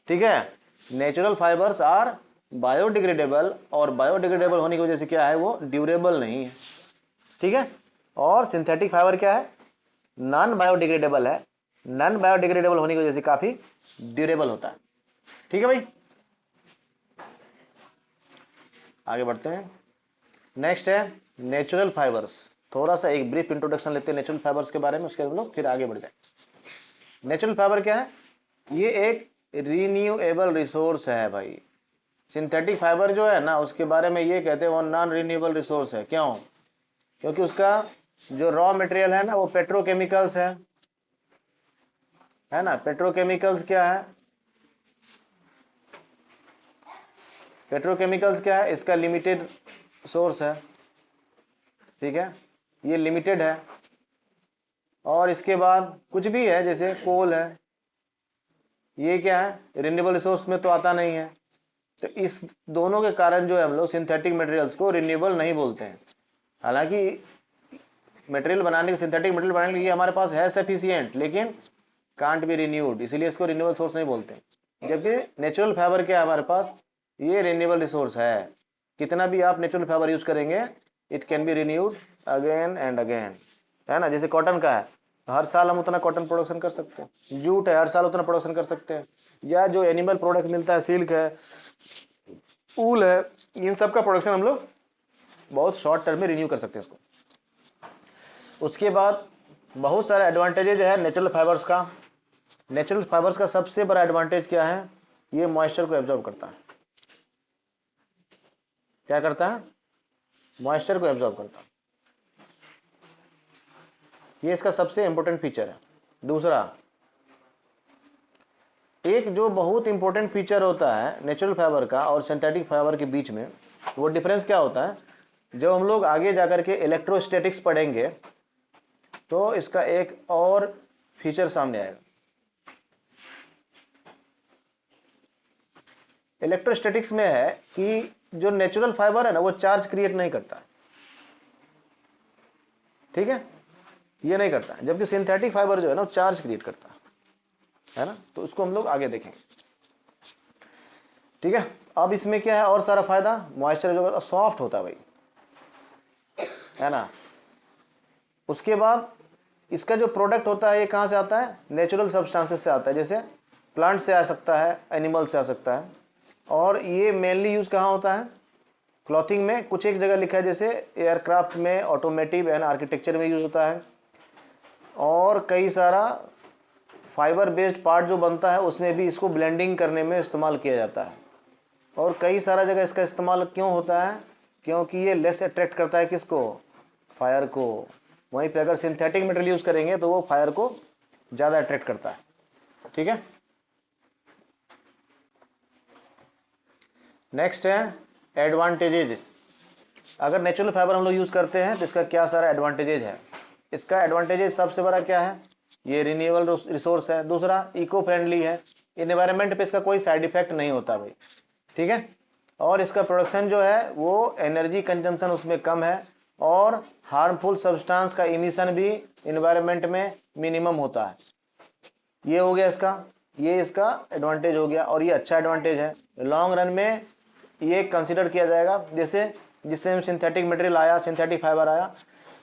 ठीक है। नेचुरल फाइबर्स आर बायोडिग्रेडेबल, और बायोडिग्रेडेबल होने की वजह से क्या है, वो ड्यूरेबल नहीं है, ठीक है। और सिंथेटिक फाइबर क्या है, नॉन बायोडिग्रेडेबल है, नॉन बायोडिग्रेडेबल होने की वजह से काफी ड्यूरेबल होता है, ठीक है भाई। आगे बढ़ते हैं। नेक्स्ट है नेचुरल फाइबर्स। थोड़ा सा एक ब्रीफ इंट्रोडक्शन लेते हैं नेचुरल फाइबर्स के बारे में, उसके बाद हम लोग फिर आगे बढ़ जाए। नेचुरल फाइबर क्या है, ये एक रिन्यूएबल रिसोर्स है भाई। सिंथेटिक फाइबर जो है ना, उसके बारे में ये कहते हैं वो नॉन रिन्यूएबल रिसोर्स है। क्यों, क्योंकि उसका जो रॉ मटेरियल है ना, वो पेट्रोकेमिकल्स है ना। पेट्रोकेमिकल्स क्या है, पेट्रोकेमिकल्स क्या है, इसका लिमिटेड सोर्स है, ठीक है, ये लिमिटेड है। और इसके बाद कुछ भी है, जैसे कोल है, ये क्या है, रिन्यूएबल रिसोर्स में तो आता नहीं है। तो इस दोनों के कारण जो है हम लोग सिंथेटिक मटेरियल्स को रिन्यूएबल नहीं बोलते हैं। हालांकि मटेरियल बनाने के, सिंथेटिक मटेरियल बनाने के लिए हमारे पास है सफिशिएंट, लेकिन कांट बी रिन्यूड, इसीलिए इसको रिन्यूएबल सोर्स नहीं बोलते। जबकि नेचुरल फाइबर क्या है हमारे पास, ये रिन्यूएबल रिसोर्स है। कितना भी आप नेचुरल फाइबर यूज करेंगे, it can be renewed again and again, है ना। जैसे कॉटन का है, हर साल हम उतना कॉटन प्रोडक्शन कर सकते हैं। जूट है, हर साल उतना प्रोडक्शन कर सकते हैं। या जो एनिमल प्रोडक्ट मिलता है, सिल्क है, ऊल है, इन सब का प्रोडक्शन हम लोग बहुत शॉर्ट टर्म में रिन्यू कर सकते हैं इसको। उसके बाद बहुत सारे एडवांटेजेज है नेचुरल फाइबर्स का। नेचुरल फाइबर्स का सबसे बड़ा एडवांटेज क्या है, ये मॉइस्चर को एब्जॉर्ब करता है। क्या करता है, मॉइस्चर को एब्जॉर्ब करता है, ये इसका सबसे इंपॉर्टेंट फीचर है। दूसरा, एक जो बहुत इंपॉर्टेंट फीचर होता है नेचुरल फाइबर का और सिंथेटिक फाइबर के बीच में, वो डिफरेंस क्या होता है, जब हम लोग आगे जाकर के इलेक्ट्रोस्टैटिक्स पढ़ेंगे, तो इसका एक और फीचर सामने आएगा। इलेक्ट्रोस्टैटिक्स में है कि जो नेचुरल फाइबर है ना वो चार्ज क्रिएट नहीं करता, ठीक है, ये नहीं करता, जबकि सिंथेटिक फाइबर जो है ना वो चार्ज क्रिएट करता है ना। तो उसको हम लोग आगे देखेंगे, ठीक है। अब इसमें क्या है और सारा फायदा, मॉइस्चर जो सॉफ्ट होता है भाई, है ना। उसके बाद इसका जो प्रोडक्ट होता है ये कहां से आता है, नेचुरल सब्सटेंसेस से आता है, जैसे प्लांट से आ सकता है, एनिमल से आ सकता है। और ये मेनली यूज कहां होता है, क्लॉथिंग में कुछ एक जगह लिखा है, जैसे एयरक्राफ्ट में, ऑटोमेटिव एंड आर्किटेक्चर में यूज होता है। और कई सारा फाइबर बेस्ड पार्ट जो बनता है उसमें भी इसको ब्लेंडिंग करने में इस्तेमाल किया जाता है। और कई सारा जगह इसका इस्तेमाल क्यों होता है, क्योंकि ये लेस अट्रैक्ट करता है किसको, फायर को। वहीं पे अगर सिंथेटिक मटेरियल यूज करेंगे तो वो फायर को ज्यादा अट्रैक्ट करता है, ठीक है। नेक्स्ट है एडवांटेजेज। अगर नेचुरल फाइबर हम लोग यूज करते हैं तो इसका क्या सारा एडवांटेजेज है। इसका एडवांटेजेज सबसे बड़ा क्या है, ये रिन्यूएबल रिसोर्स है। दूसरा, इको फ्रेंडली है, इन्वायरमेंट पे इसका कोई साइड इफेक्ट नहीं होता भाई, ठीक है। और इसका प्रोडक्शन जो है वो एनर्जी कंजम्पशन उसमें कम है, और हार्मफुल सब्सटेंस का इमिशन भी इन्वायरमेंट में मिनिमम होता है। ये हो गया इसका, ये इसका एडवांटेज हो गया, और ये अच्छा एडवांटेज है। लॉन्ग रन में ये कंसिडर किया जाएगा, जैसे जिससे सिंथेटिक मटेरियल आया, सिंथेटिक फाइबर आया,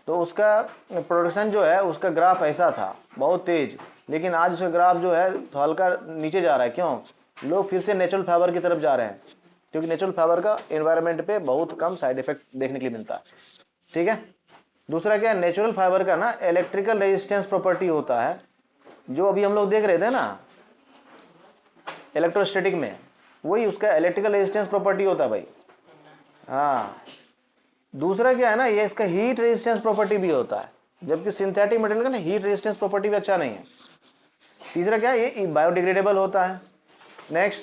तो उसका प्रोडक्शन जो है उसका ग्राफ ऐसा था बहुत तेज, लेकिन आज उसका ग्राफ जो है तो हल्का नीचे जा रहा है। क्यों, लोग फिर से नेचुरल फाइबर की तरफ जा रहे हैं, क्योंकि नेचुरल फाइबर का एनवायरनमेंट पे बहुत कम साइड इफेक्ट देखने के लिए मिलता है, ठीक है। दूसरा क्या है, नेचुरल फाइबर का ना इलेक्ट्रिकल रेजिस्टेंस प्रॉपर्टी होता है, जो अभी हम लोग देख रहे थे ना इलेक्ट्रोस्टैटिक में, वही उसका इलेक्ट्रिकल रेजिस्टेंस प्रॉपर्टी होता है भाई। हाँ, दूसरा क्या है ना, ये इसका हीट रेजिस्टेंस प्रॉपर्टी भी होता है, जबकि सिंथेटिक मटेरियल का ना हीट रेजिस्टेंस प्रॉपर्टी भी अच्छा नहीं है। तीसरा क्या है, ये बायोडिग्रेडेबल होता है। नेक्स्ट,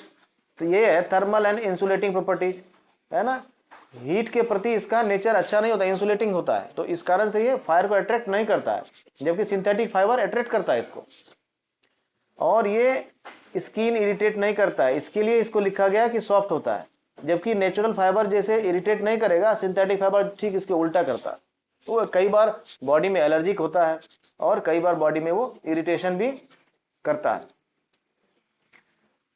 तो ये है थर्मल एंड इंसुलेटिंग प्रॉपर्टीज, है ना। हीट के प्रति इसका नेचर अच्छा नहीं होता, इंसुलेटिंग होता है, तो इस कारण से ये फायर को अट्रैक्ट नहीं करता है, जबकि सिंथेटिक फाइबर अट्रैक्ट करता है इसको। और ये स्किन इरिटेट नहीं करता है, इसके लिए इसको लिखा गया कि सॉफ्ट होता है, जबकि नेचुरल फाइबर जैसे इरिटेट नहीं करेगा, सिंथेटिक फाइबर ठीक इसके उल्टा करता है। तो कई बार बॉडी में एलर्जिक होता है, और कई बार बॉडी में वो इरिटेशन भी करता है।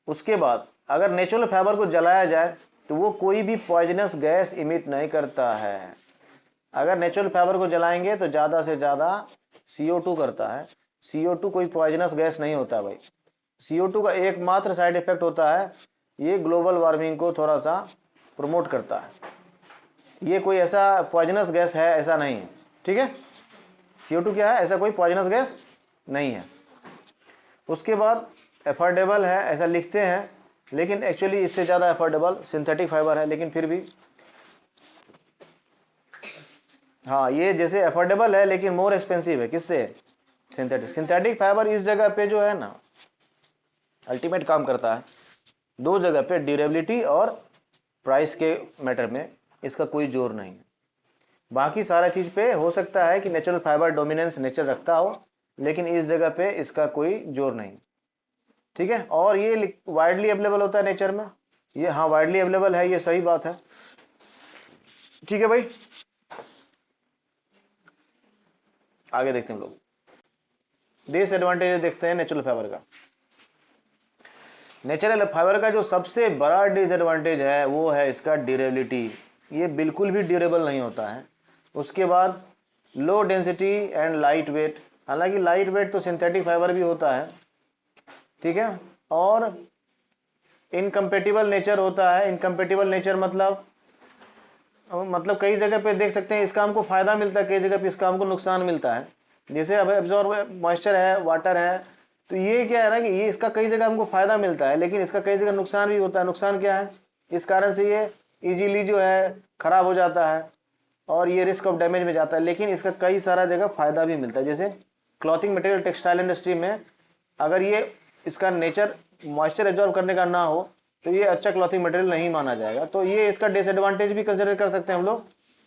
उसके बाद अगर नेचुरल फाइबर को जलाया जाए तो वो कोई भी पॉइजनस गैस इमिट नहीं करता है। अगर नेचुरल फाइबर को जलाएंगे तो ज्यादा से ज्यादा CO2 करता है। CO2 कोई पॉइजनस गैस नहीं होता भाई। CO2 का एकमात्र साइड इफेक्ट होता है, ये ग्लोबल वार्मिंग को थोड़ा सा प्रमोट करता है। ये कोई ऐसा पॉइजनस गैस है ऐसा नहीं है, ठीक है। CO2 क्या है, ऐसा कोई पॉइजनस गैस नहीं है। उसके बाद एफोर्डेबल है ऐसा लिखते हैं, लेकिन एक्चुअली इससे ज्यादा एफोर्डेबल सिंथेटिक फाइबर है, लेकिन फिर भी हाँ, ये जैसे एफोर्डेबल है लेकिन मोर एक्सपेंसिव है, किससे, सिंथेटिक फाइबर इस जगह पे जो है ना अल्टीमेट काम करता है, दो जगह पे, ड्यूरेबिलिटी और प्राइस के मैटर में इसका कोई जोर नहीं है। बाकी सारा चीज पे हो सकता है कि नेचुरल फाइबर डोमिनेंस नेचर रखता हो, लेकिन इस जगह पे इसका कोई जोर नहीं, ठीक है। और ये वाइडली अवेलेबल होता है नेचर में, ये हाँ वाइडली अवेलेबल है, ये सही बात है, ठीक है भाई। आगे देखते हैं हम लोग डिसएडवांटेज देखते हैं नेचुरल फाइबर का। नेचुरल फाइबर का जो सबसे बड़ा डिसएडवांटेज है वो है इसका ड्यूरेबिलिटी, ये बिल्कुल भी ड्यूरेबल नहीं होता है। उसके बाद low density and light weight, हालांकि लाइट वेट तो सिंथेटिक फाइबर भी होता है, ठीक है। और इनकम्पेटिबल नेचर होता है। इनकम्पेटिबल नेचर मतलब कई जगह पे देख सकते हैं इसका हमको फायदा मिलता है, कई जगह पे इसका हमको नुकसान मिलता है। जैसे अब एब्जॉर्ब मॉइस्चर है, वाटर है, तो ये क्या है ना कि ये इसका कई जगह हमको फायदा मिलता है, लेकिन इसका कई जगह नुकसान भी होता है। नुकसान क्या है, इस कारण से ये इजीली जो है खराब हो जाता है और ये रिस्क ऑफ डैमेज में जाता है, लेकिन इसका कई सारा जगह फायदा भी मिलता है। जैसे क्लॉथिंग मटेरियल, टेक्सटाइल इंडस्ट्री में अगर ये इसका नेचर मॉइस्चर एब्जॉर्ब करने का ना हो तो ये अच्छा क्लॉथिंग मटेरियल नहीं माना जाएगा। तो ये इसका डिसएडवांटेज भी कंसिडर कर सकते हैं हम लोग,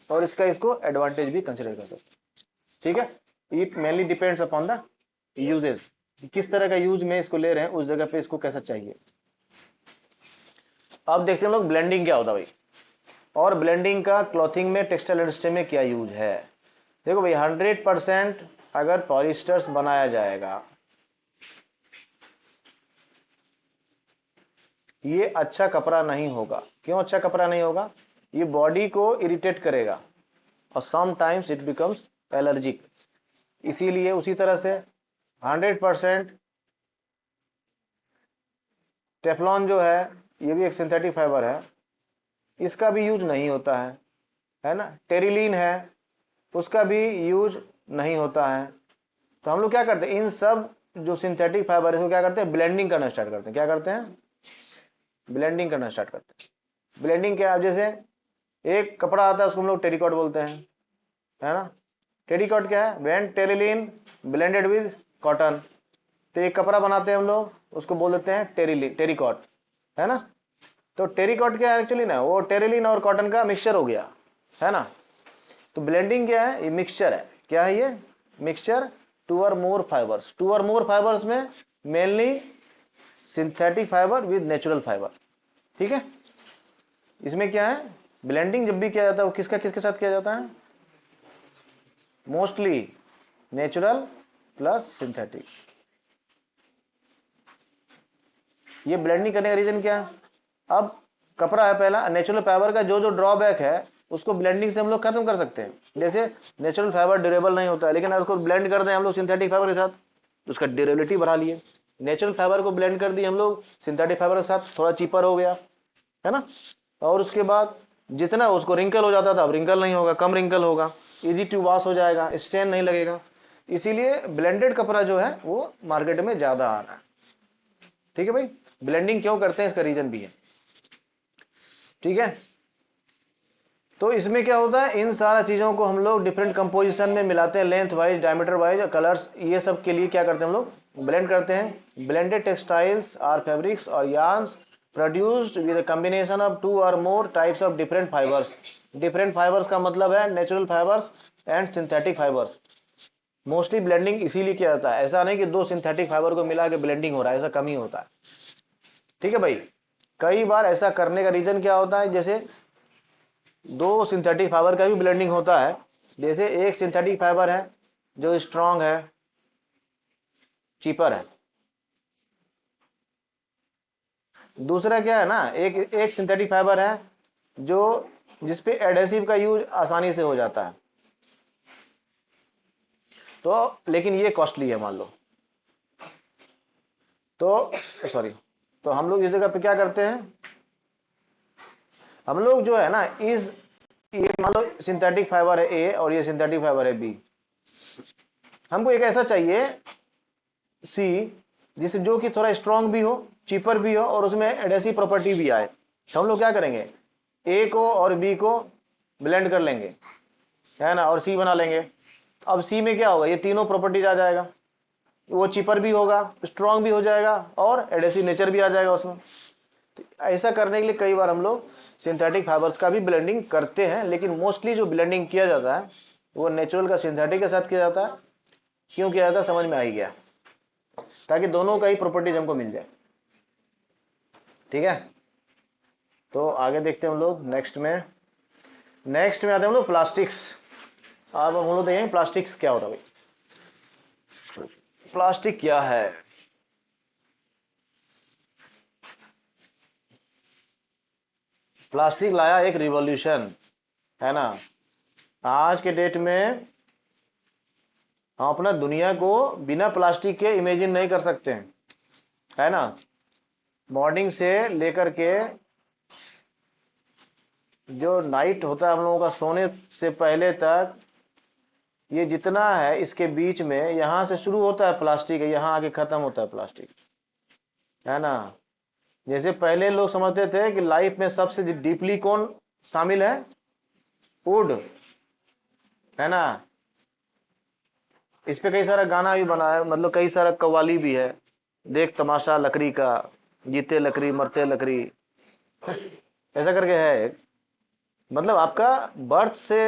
और इसको एडवांटेज भी कंसिडर कर सकते हैं, ठीक है। It mainly depends upon the uses, किस तरह का यूज में इसको ले रहे हैं, उस जगह पे इसको कैसा चाहिए। अब देखते हैं लोग ब्लेंडिंग क्या होता है भाई, और ब्लेंडिंग का क्लॉथिंग में, टेक्सटाइल इंडस्ट्री में क्या यूज है। देखो भाई 100% अगर पॉलिस्टर्स बनाया जाएगा, ये अच्छा कपड़ा नहीं होगा। क्यों अच्छा कपड़ा नहीं होगा? ये बॉडी को इरिटेट करेगा और sometimes it becomes allergic. इसीलिए उसी तरह से 100% टेफ्लॉन जो है, ये भी एक सिंथेटिक फाइबर है, इसका भी यूज नहीं होता है ना। टेरिलीन है, उसका भी यूज नहीं होता है। तो हम लोग क्या करते हैं, इन सब जो सिंथेटिक फाइबर है इसको क्या करते हैं, ब्लेंडिंग करना स्टार्ट करते हैं। क्या करते हैं? ब्लेंडिंग करना स्टार्ट करते हैं। ब्लेंडिंग क्या है? जैसे एक कपड़ा आता है उसको हम लोग टेरिकॉट बोलते हैं, है ना। टेरिकॉट क्या है? When terylene blended with cotton. तो एक कपड़ा बनाते हैं हम लोग, उसको बोल देते हैं टेरिकॉट, है ना। तो टेरिकॉट क्या है एक्चुअली ना, वो टेरिलीन और कॉटन का मिक्सचर हो गया, है ना। तो ब्लेंडिंग क्या है? ये मिक्सचर है। क्या है ये? मिक्सचर। टू और मोर फाइबर्स, टू और मोर फाइबर्स में mainly synthetic fibre with natural fibre, ठीक है। इसमें क्या है, ब्लेंडिंग जब भी किया जाता है वो किसका किसके साथ किया जाता है? Mostly natural plus synthetic. ये ब्लेंडिंग करने का रीजन क्या है? अब कपड़ा है पहला, नेचुरल फाइबर का जो जो ड्रॉबैक है उसको ब्लेंडिंग से हम लोग खत्म कर सकते हैं। जैसे नेचुरल फाइबर ड्यूरेबल नहीं होता है, लेकिन अगर उसको ब्लेंड कर दें हम लोग सिंथेटिक फाइबर के साथ तो उसका ड्यूरेबिलिटी बढ़ा लिए। नेचुरल फाइबर को ब्लेंड कर दिए हम लोग सिंथेटिक फाइबर के साथ, थोड़ा चीपर हो गया, है ना। और उसके बाद जितना उसको रिंकल हो जाता था अब रिंकल नहीं होगा, कम रिंकल होगा, इजी टू वॉश हो जाएगा, स्टेन नहीं लगेगा। इसीलिए ब्लेंडेड कपड़ा जो है वो मार्केट में ज्यादा आ रहा है, ठीक है भाई। ब्लेंडिंग क्यों करते हैं इसका रीजन भी है, ठीक है। तो इसमें क्या होता है, इन सारा चीजों को हम लोग डिफरेंट कंपोजिशन में मिलाते हैं, length wise, diameter wise, colours, ये सब के लिए क्या करते हैं हम लोग, ब्लेंड करते हैं। ब्लेंडेड टेक्सटाइल्स आर फैब्रिक्स और yarns produced with a combination of two और more types of different fibres. Different fibres का मतलब है natural fibres and synthetic fibres. Mostly blending इसीलिए किया जाता है, ऐसा नहीं कि दो सिंथेटिक फाइबर को मिला के ब्लेंडिंग हो रहा है, ऐसा कम ही होता है, ठीक है भाई। कई बार ऐसा करने का रीजन क्या होता है, जैसे दो सिंथेटिक फाइबर का भी ब्लेंडिंग होता है। जैसे एक सिंथेटिक फाइबर है जो स्ट्रांग है, चीपर है। दूसरा क्या है ना, एक एक सिंथेटिक फाइबर है जो जिसपे एडहेसिव का यूज आसानी से हो जाता है, तो लेकिन ये कॉस्टली है मान लो। तो सॉरी, तो हम लोग इस जगह पे क्या करते हैं, हम लोग जो है ना इस, ये मान लो सिंथेटिक फाइबर है ए और ये सिंथेटिक फाइबर है बी। हमको एक ऐसा चाहिए सी जिसे जो कि थोड़ा स्ट्रांग भी हो, चीपर भी हो और उसमें एडेसिव प्रॉपर्टी भी आए। तो हम लोग क्या करेंगे, ए को और बी को ब्लेंड कर लेंगे, है ना, और सी बना लेंगे। अब सी में क्या होगा, ये तीनों प्रॉपर्टीज आ जाएगा, वो चीपर भी होगा, स्ट्रांग भी हो जाएगा और एडेसिव नेचर भी आ जाएगा उसमें। तो ऐसा करने के लिए कई बार हम लोग सिंथेटिक फाइबर्स का भी ब्लेंडिंग करते हैं, लेकिन मोस्टली जो ब्लेंडिंग किया जाता है वो नेचुरल का सिंथेटिक के साथ किया जाता है। क्यों किया जाता है समझ में आ ही गया, ताकि दोनों का ही प्रॉपर्टीज हमको मिल जाए, ठीक है। तो आगे देखते हैं हम लोग नेक्स्ट में आते हैं हम लोग प्लास्टिक्स। अब हम लोग देखेंगे प्लास्टिक्स क्या होता है भाई, प्लास्टिक क्या है। प्लास्टिक लाया एक रिवॉल्यूशन, है ना। आज के डेट में हम अपना दुनिया को बिना प्लास्टिक के इमेजिन नहीं कर सकते हैं, है ना। मॉर्निंग से लेकर के जो नाइट होता है हम लोगों का सोने से पहले तक, ये जितना है इसके बीच में यहां से शुरू होता है प्लास्टिक, यहां आके खत्म होता है प्लास्टिक, है ना। जैसे पहले लोग समझते थे कि लाइफ में सबसे डीपली कौन शामिल है, वुड, है ना। इस पे कई सारा गाना भी बना है, मतलब कई सारा कव्वाली भी है, देख तमाशा लकड़ी का, जीते लकड़ी मरते लकड़ी, ऐसा करके है एक। मतलब आपका बर्थ से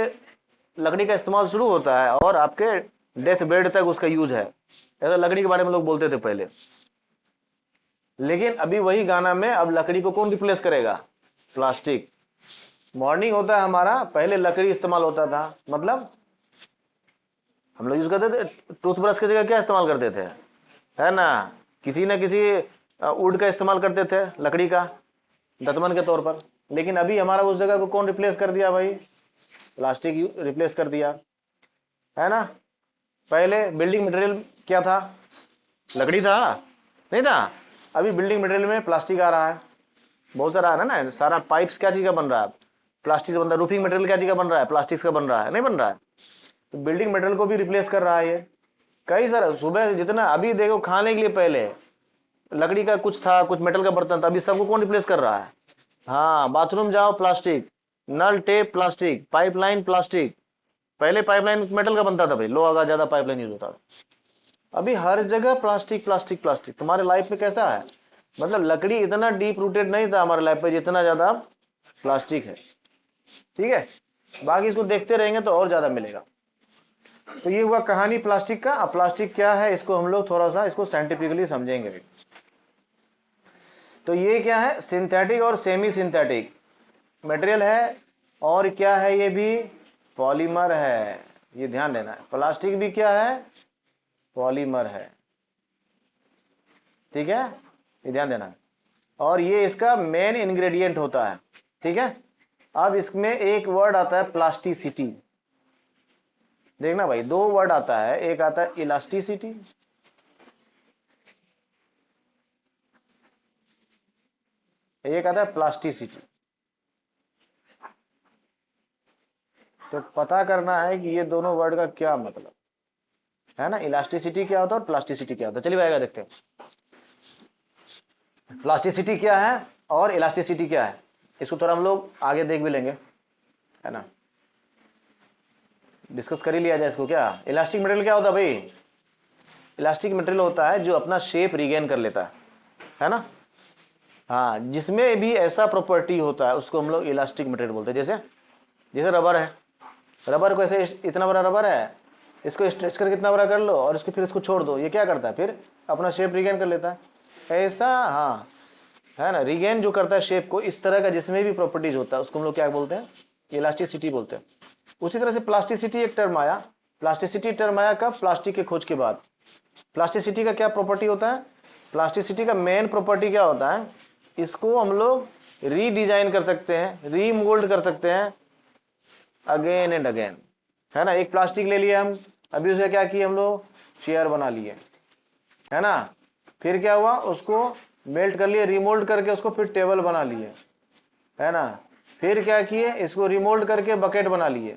लकड़ी का इस्तेमाल शुरू होता है और आपके डेथ बेड तक उसका यूज है। ऐसा लकड़ी के बारे में लोग बोलते थे पहले, लेकिन अभी वही गाना में अब लकड़ी को कौन रिप्लेस करेगा? प्लास्टिक। मॉर्निंग होता है हमारा, पहले लकड़ी इस्तेमाल होता था, मतलब हम लोग यूज करते थे टूथब्रश की जगह क्या इस्तेमाल करते थे, है ना, किसी न किसी वुड का इस्तेमाल करते थे, लकड़ी का दतमन के तौर पर। लेकिन अभी हमारा उस जगह को कौन रिप्लेस कर दिया भाई? प्लास्टिक रिप्लेस कर दिया, है ना। पहले बिल्डिंग मटेरियल क्या था? लकड़ी था, नहीं था। अभी बिल्डिंग मटेरियल में प्लास्टिक आ रहा है, बहुत सारा है ना। सारा पाइप्स क्या चीज का बन रहा है? प्लास्टिक का बन रहा है। रूफिंग मटेरियल क्या चीज का बन रहा है? प्लास्टिक का बन रहा है, नहीं बन रहा है? तो बिल्डिंग मटेरियल को भी रिप्लेस कर रहा है ये। कई सारे सुबह जितना अभी देखो खाने के लिए पहले लकड़ी का कुछ था, कुछ मेटल का बर्तन था, अभी सबको कौन रिप्लेस कर रहा है? हाँ, बाथरूम जाओ प्लास्टिक, नल टेप प्लास्टिक, पाइपलाइन प्लास्टिक। पहले पाइपलाइन मेटल का बनता था भाई, लोहा का ज्यादा पाइपलाइन यूज होता था। अभी हर जगह प्लास्टिक प्लास्टिक प्लास्टिक। तुम्हारे लाइफ में कैसा है? मतलब लकड़ी इतना डीप रूटेड नहीं था हमारे लाइफ पे जितना ज्यादा प्लास्टिक है। ठीक है, बाकी इसको देखते रहेंगे तो और ज्यादा मिलेगा। तो ये हुआ कहानी प्लास्टिक का। अब प्लास्टिक क्या है इसको हम लोग थोड़ा सा इसको साइंटिफिकली समझेंगे भी। तो ये क्या है? सिंथेटिक और सेमी सिंथेटिक मटेरियल है। और क्या है? ये भी पॉलीमर है। ये ध्यान देना है, प्लास्टिक भी क्या है? पॉलीमर है। ठीक है, ये ध्यान देना है। और ये इसका मेन इंग्रेडिएंट होता है। ठीक है, अब इसमें एक वर्ड आता है प्लास्टिसिटी। देखना भाई, दो वर्ड आता है, एक आता है इलास्टिसिटी, एक आता है प्लास्टिसिटी। तो पता करना है कि ये दोनों वर्ड का क्या मतलब है ना। इलास्टिसिटी क्या होता है और प्लास्टिसिटी क्या होता है, चलिए आएगा देखते हैं। प्लास्टिसिटी क्या है और इलास्टिसिटी क्या है, इसको थोड़ा हम लोग आगे देख भी लेंगे, है ना। डिस्कस कर ही लिया जाए इसको। क्या इलास्टिक मटेरियल क्या होता है भाई? इलास्टिक मटेरियल होता है जो अपना शेप रिगेन कर लेता है ना। हाँ, जिसमें भी ऐसा प्रॉपर्टी होता है उसको हम लोग इलास्टिक मटेरियल बोलते हैं। जैसे जैसे रबर है, रबर को ऐसे इतना बड़ा रबर है, इसको स्ट्रेच करके इतना बड़ा कर लो और इसको फिर इसको छोड़ दो, ये क्या करता है? फिर अपना शेप रिगेन कर लेता है ऐसा। हाँ, है ना, रिगेन जो करता है शेप को, इस तरह का जिसमें भी प्रॉपर्टीज होता है उसको हम लोग क्या बोलते हैं? इलास्टिसिटी बोलते हैं। उसी तरह से प्लास्टिसिटी एक टर्म आया। प्लास्टिसिटी टर्म आया कब? प्लास्टिक की खोज के बाद। प्लास्टिसिटी का क्या प्रॉपर्टी होता है? प्लास्टिसिटी का मेन प्रॉपर्टी क्या होता है? इसको हम लोग रीडिजाइन कर सकते हैं, रीमोल्ड कर सकते हैं अगेन एंड अगेन, है ना। एक प्लास्टिक ले लिया हम, अभी उसे क्या किए हम लोग? चेयर बना लिए, है ना। फिर क्या हुआ? उसको मेल्ट कर लिए, रिमोल्ड करके उसको फिर टेबल बना लिए, है ना। फिर क्या किए? इसको रिमोल्ड करके बकेट बना लिए।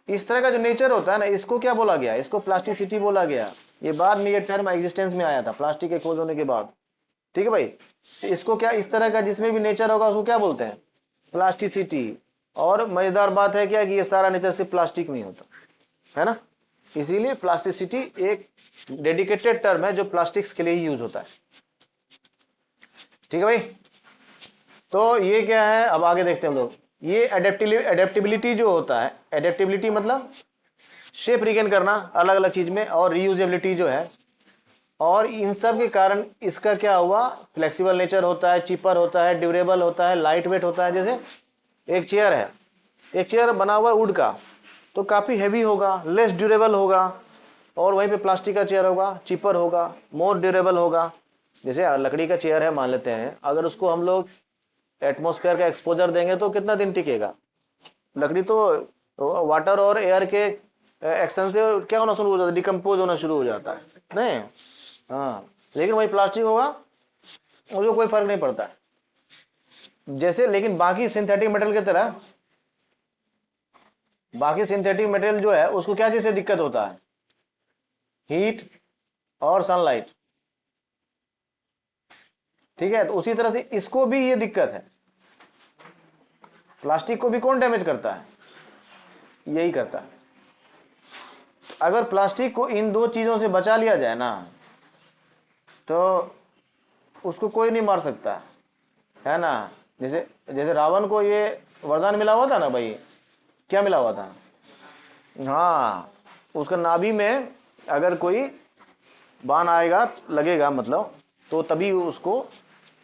इस तरह का जो नेचर होता है ना, इसको क्या बोला गया? इसको प्लास्टिसिटी बोला गया। ये बाद में ये टर्म एग्जिस्टेंस में आया था प्लास्टिक के खोज होने के बाद। ठीक है भाई, इसको क्या, इस तरह का जिसमें भी नेचर होगा उसको क्या बोलते हैं? प्लास्टिसिटी। और मजेदार बात है क्या कि ये सारा नेचर सिर्फ प्लास्टिक में होता है ना। इसीलिए प्लास्टिसिटी एक डेडिकेटेड टर्म है जो प्लास्टिक्स के लिए ही यूज होता है। ठीक है भाई, तो ये क्या है? अब आगे देखते हैं हम लोग। ये एडेप्टिबिलिटी जो होता है, एडेप्टिबिलिटी मतलब शेप रिगेन करना अलग अलग चीज में, और रीयूजेबिलिटी जो है, और इन सब के कारण इसका क्या हुआ? फ्लेक्सिबल नेचर होता है, चीपर होता है, ड्यूरेबल होता है, लाइट वेट होता है। जैसे एक चेयर है, एक चेयर बना हुआ है वुड का, तो काफी हैवी होगा, लेस ड्यूरेबल होगा। और वहीं पे प्लास्टिक का चेयर होगा, चीपर होगा, मोर ड्यूरेबल होगा। जैसे लकड़ी का चेयर है मान लेते हैं, अगर उसको हम लोग एटमॉस्फेयर का एक्सपोजर देंगे तो कितना दिन टिकेगा? लकड़ी तो वाटर और एयर के एक्शन से क्या होना शुरू हो जाता है? डिकम्पोज होना शुरू हो जाता है, नहीं? हाँ, लेकिन वही प्लास्टिक होगा, मुझे कोई फर्क नहीं पड़ता जैसे। लेकिन बाकी सिंथेटिक मेटल की तरह, बाकी सिंथेटिक मटेरियल जो है उसको क्या चीज से दिक्कत होता है? हीट और सनलाइट। ठीक है, तो उसी तरह से इसको भी ये दिक्कत है। प्लास्टिक को भी कौन डैमेज करता है? यही करता है। अगर प्लास्टिक को इन दो चीजों से बचा लिया जाए ना, तो उसको कोई नहीं मार सकता, है ना। जैसे जैसे रावण को ये वरदान मिला हुआ था ना भाई, क्या मिला हुआ था? हाँ, उसका नाभि में अगर कोई बाण आएगा, लगेगा मतलब, तो तभी उसको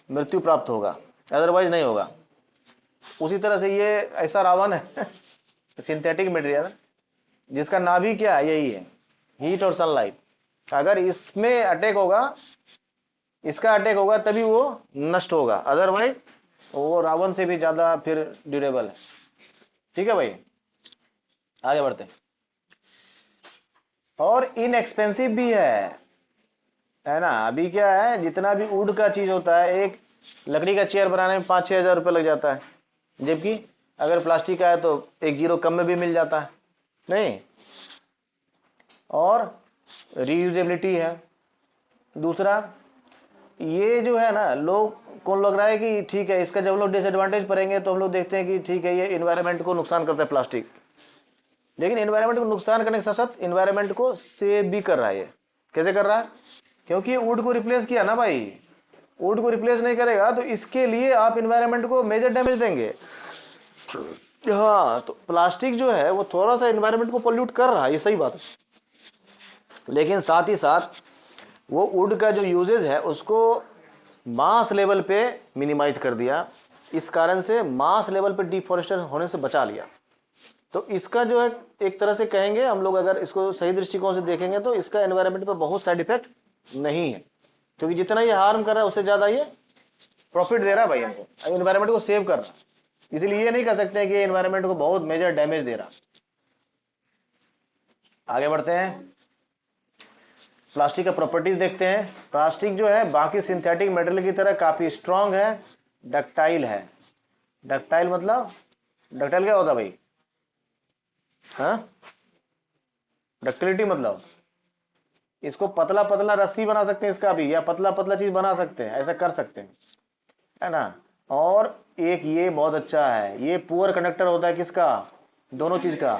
मृत्यु प्राप्त होगा, अदरवाइज नहीं होगा। उसी तरह से ये ऐसा रावण है सिंथेटिक मटेरियल जिसका नाभि क्या है, यही है, हीट और सनलाइट। अगर इसमें अटैक होगा, इसका अटैक होगा, तभी वो नष्ट होगा, अदरवाइज वो रावण से भी ज्यादा फिर ड्यूरेबल है। ठीक है भाई, आगे बढ़ते हैं। और इनएक्सपेंसिव भी है ना। अभी क्या है, जितना भी वुड का चीज होता है, एक लकड़ी का चेयर बनाने में 5-6 हजार रुपये लग जाता है, जबकि अगर प्लास्टिक का है तो एक जीरो कम में भी मिल जाता है, नहीं। और रीयूजेबिलिटी है। दूसरा, ये जो है ना, लोग को लग रहा है कि ठीक है, इसका जब लोग डिसएडवांटेज पड़ेंगे तो हम लोग देखते हैं कि ठीक है, ये इन्वायरमेंट को नुकसान करता है प्लास्टिक, लेकिन इन्वायरमेंट को नुकसान करने के साथ साथ इन्वायरमेंट को सेव भी कर रहा है। ये कैसे कर रहा है? क्योंकि वुड को रिप्लेस किया ना भाई, वुड को रिप्लेस नहीं करेगा तो इसके लिए आप इन्वायरमेंट को मेजर डैमेज देंगे। हाँ, तो प्लास्टिक जो है वो थोड़ा सा इन्वायरमेंट को पोल्यूट कर रहा है, ये सही बात है, लेकिन साथ ही साथ वो वुड का जो यूजेज है उसको मास लेवल पे मिनिमाइज कर दिया, इस कारण से मास लेवल पे डिफॉरेस्टेशन होने से बचा लिया। तो इसका जो है, एक तरह से कहेंगे हम लोग, अगर इसको सही दृष्टिकोण से देखेंगे तो इसका एनवायरनमेंट पे बहुत साइड इफेक्ट नहीं है, क्योंकि जितना ये हार्म कर रहा है उससे ज्यादा ये प्रॉफिट दे रहा है भाई हमको, एनवायरनमेंट को सेव कर रहा है। इसलिए ये नहीं कह सकते हैं कि एनवायरनमेंट को बहुत मेजर डैमेज दे रहा। आगे बढ़ते हैं, प्लास्टिक का प्रॉपर्टीज देखते हैं। प्लास्टिक जो है बाकी सिंथेटिक मेटेरियल की तरह काफी स्ट्रांग है, डक्टाइल है। डक्टाइल मतलब, डक्टाइल क्या होता है भाई? हाँ, डक्टिलिटी मतलब इसको पतला पतला रस्सी बना सकते हैं इसका भी, या पतला पतला चीज बना सकते हैं, ऐसा कर सकते हैं, है ना। और एक ये बहुत अच्छा है, ये पुअर कंडक्टर होता है, किसका? दोनों चीज का।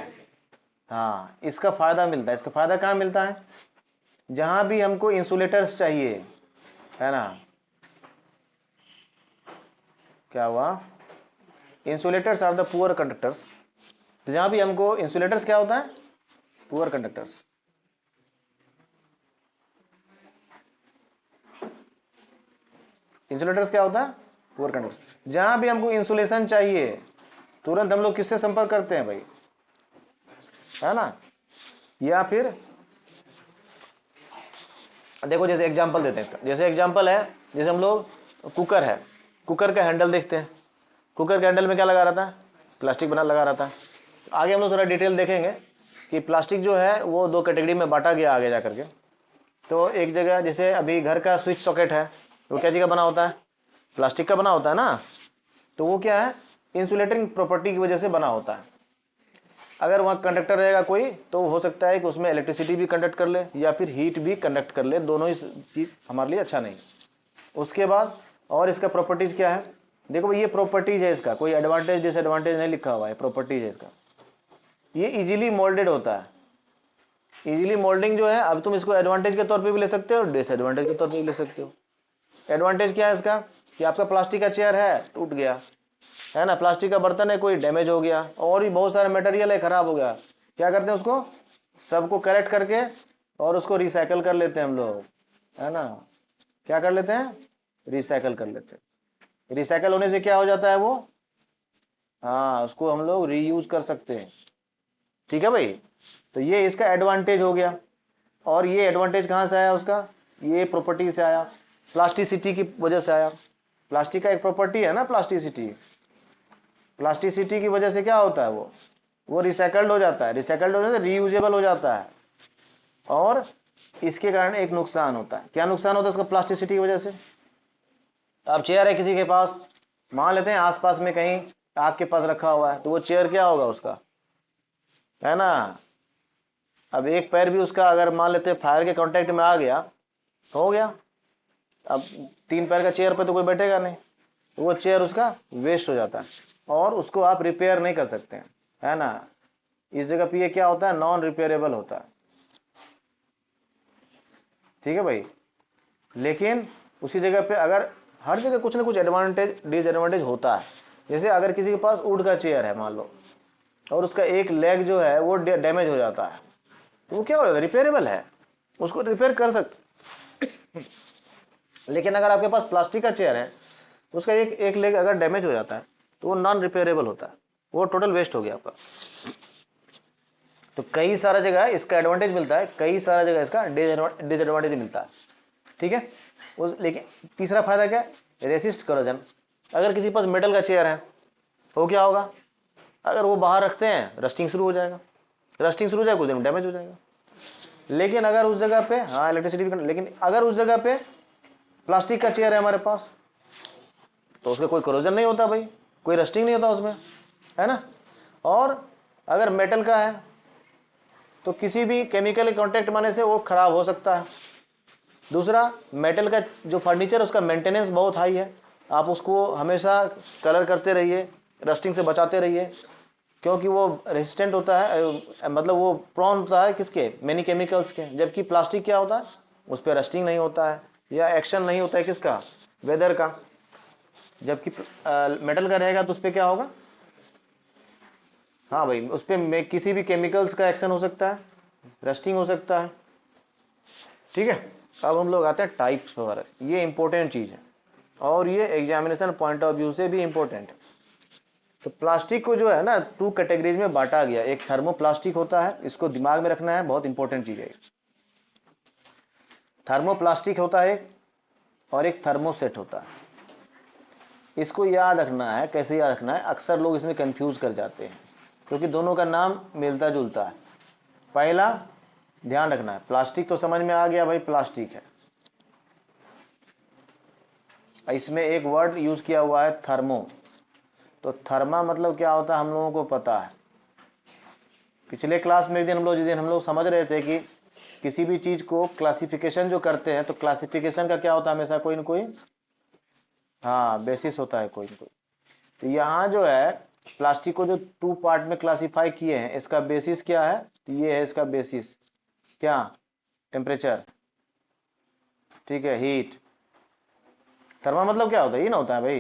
हाँ, इसका फायदा मिलता है। इसका फायदा कहाँ मिलता है? जहां भी हमको इंसुलेटर्स चाहिए, है ना। क्या हुआ? Insulators are the poor conductors. तो जहां भी हमको इंसुलेटर्स, क्या होता है? Poor conductors. इंसुलेटर्स क्या होता है? Poor conductor. जहां भी हमको इंसुलेशन चाहिए, तुरंत हम लोग किससे संपर्क करते हैं भाई? है ना। या फिर देखो, जैसे एग्जांपल देते हैं इसका, जैसे एग्जांपल है, जैसे हम लोग कुकर है, कुकर का हैंडल देखते हैं। कुकर के हैंडल में क्या लगा रहता है? प्लास्टिक बना लगा रहता है। आगे हम लोग थोड़ा डिटेल देखेंगे कि प्लास्टिक जो है वो दो कैटेगरी में बांटा गया आगे जाकर के। तो एक जगह, जैसे अभी घर का स्विच सॉकेट है, वो क्या चीज का बना होता है? प्लास्टिक का बना होता है ना। तो वो क्या है? इंसुलेटिंग प्रॉपर्टी की वजह से बना होता है। अगर वहां कंडक्टर रहेगा कोई, तो हो सकता है कि उसमें इलेक्ट्रिसिटी भी कंडक्ट कर ले या फिर हीट भी कंडक्ट कर ले, दोनों ही चीज हमारे लिए अच्छा नहीं। उसके बाद और इसका प्रॉपर्टीज क्या है? देखो ये प्रॉपर्टीज है इसका, कोई एडवांटेज डिसएडवांटेज नहीं लिखा हुआ है, प्रॉपर्टीज है इसका। ये इजीली मोल्डेड होता है। इजीली मोल्डिंग जो है, अब तुम इसको एडवांटेज के तौर पे भी ले सकते हो, डिसएडवांटेज के तौर पे भी ले सकते हो। एडवांटेज क्या है इसका? कि आपका प्लास्टिक का चेयर है, टूट गया, है ना, प्लास्टिक का बर्तन है, कोई डैमेज हो गया, और भी बहुत सारे मटेरियल है, खराब हो गया, क्या करते हैं उसको सबको कलेक्ट करके और उसको रिसाइकल कर लेते हैं हम लोग, है ना। क्या कर लेते हैं? रिसाइकल कर लेते हैं। रिसाइकल होने से क्या हो जाता है वो? हाँ, उसको हम लोग रीयूज कर सकते हैं। ठीक है भाई। तो ये इसका एडवांटेज हो गया। और ये एडवांटेज कहाँ से आया उसका? ये प्रॉपर्टी से आया, प्लास्टिसिटी की वजह से आया। प्लास्टिक का एक प्रॉपर्टी है ना, प्लास्टिसिटी। प्लास्टिसिटी की वजह से क्या होता है? वो रिसाइकल्ड हो जाता है। रिसाइकल्ड होने से रीयूजेबल हो जाता है। और इसके कारण एक नुकसान होता है। क्या नुकसान होता है उसका? प्लास्टिसिटी की वजह से। अब चेयर है किसी के पास, मान लेते हैं आसपास में कहीं आपके पास रखा हुआ है, तो वो चेयर क्या होगा उसका, है ना। अब एक पैर भी उसका अगर मान लेते हैं फायर के कांटेक्ट में आ गया, हो गया। अब 3 पैर का चेयर पे तो कोई बैठेगा नहीं, तो वो चेयर उसका वेस्ट हो जाता है और उसको आप रिपेयर नहीं कर सकते हैं, है ना। इस जगह पे ये क्या होता है? नॉन रिपेयरेबल होता है। ठीक है भाई। लेकिन उसी जगह पे अगर हर जगह कुछ ना कुछ एडवांटेज डिसएडवांटेज होता है। जैसे अगर किसी के पास वुड का चेयर है मान लो, और उसका एक लेग जो है वो डैमेज हो जाता है, तो वो क्या होगा, रिपेयरेबल है, उसको रिपेयर कर सकते। लेकिन अगर आपके पास प्लास्टिक का चेयर है तो उसका एक लेग अगर डैमेज हो जाता है तो वो नॉन रिपेयरेबल होता है, वो टोटल वेस्ट हो गया आपका। तो कई सारा जगह इसका एडवांटेज मिलता है, कई सारा जगह इसका डिसएडवांटेज मिलता है, ठीक है। उस लेकिन तीसरा फायदा क्या है, रेसिस्ट करोजन। अगर किसी पास मेटल का चेयर है तो क्या होगा, अगर वो बाहर रखते हैं रस्टिंग शुरू हो जाएगा, रस्टिंग शुरू हो जाएगा, कुछ दिन में डैमेज हो जाएगा। लेकिन अगर उस जगह पे, हाँ इलेक्ट्रिसिटी भी, लेकिन अगर उस जगह पे प्लास्टिक का चेयर है हमारे पास तो उसका कोई करोजन नहीं होता भाई, कोई रस्टिंग नहीं होता उसमें, है ना। और अगर मेटल का है तो किसी भी केमिकल के कांटेक्ट में आने से वो खराब हो सकता है। दूसरा, मेटल का जो फर्नीचर है उसका मेंटेनेंस बहुत हाई है, आप उसको हमेशा कलर करते रहिए, रस्टिंग से बचाते रहिए, क्योंकि वो रेजिस्टेंट होता है, मतलब वो प्रॉन होता है किसके, मेनी केमिकल्स के। जबकि प्लास्टिक क्या होता है, उस पर रस्टिंग नहीं होता है या एक्शन नहीं होता है किसका, वेदर का। जबकि मेटल का रहेगा तो उस पर क्या होगा, हाँ भाई उस पर किसी भी केमिकल्स का एक्शन हो सकता है, रस्टिंग हो सकता है, ठीक है। अब हम लोग आते हैं टाइप्स पर, ये इंपॉर्टेंट चीज है और ये एग्जामिनेशन पॉइंट ऑफ व्यू से भी इंपॉर्टेंट है। तो प्लास्टिक को जो है ना 2 कैटेगरीज में बांटा गया, एक थर्मोप्लास्टिक होता है, इसको दिमाग में रखना है, बहुत इंपॉर्टेंट चीज है। थर्मोप्लास्टिक होता है और एक थर्मोसेट होता है, इसको याद रखना है। कैसे याद रखना है, अक्सर लोग इसमें कंफ्यूज कर जाते हैं क्योंकि दोनों का नाम मिलता जुलता है। पहला ध्यान रखना है, प्लास्टिक तो समझ में आ गया भाई, प्लास्टिक है। इसमें एक वर्ड यूज किया हुआ है थर्मो, तो थर्मा मतलब क्या होता है हम लोगों को पता है। पिछले क्लास में एक दिन जिस दिन हम लोग समझ रहे थे कि किसी भी चीज को क्लासिफिकेशन जो करते हैं तो क्लासिफिकेशन का क्या होता है, हमेशा कोई ना कोई, हाँ बेसिस होता है कोई ना कोई। तो यहाँ जो है प्लास्टिक को जो 2 पार्ट में क्लासिफाई किए हैं, इसका बेसिस क्या है, तो ये है इसका बेसिस, क्या, टेम्परेचर, ठीक है, हीट। थर्मा मतलब क्या होता है, ये ना होता है भाई।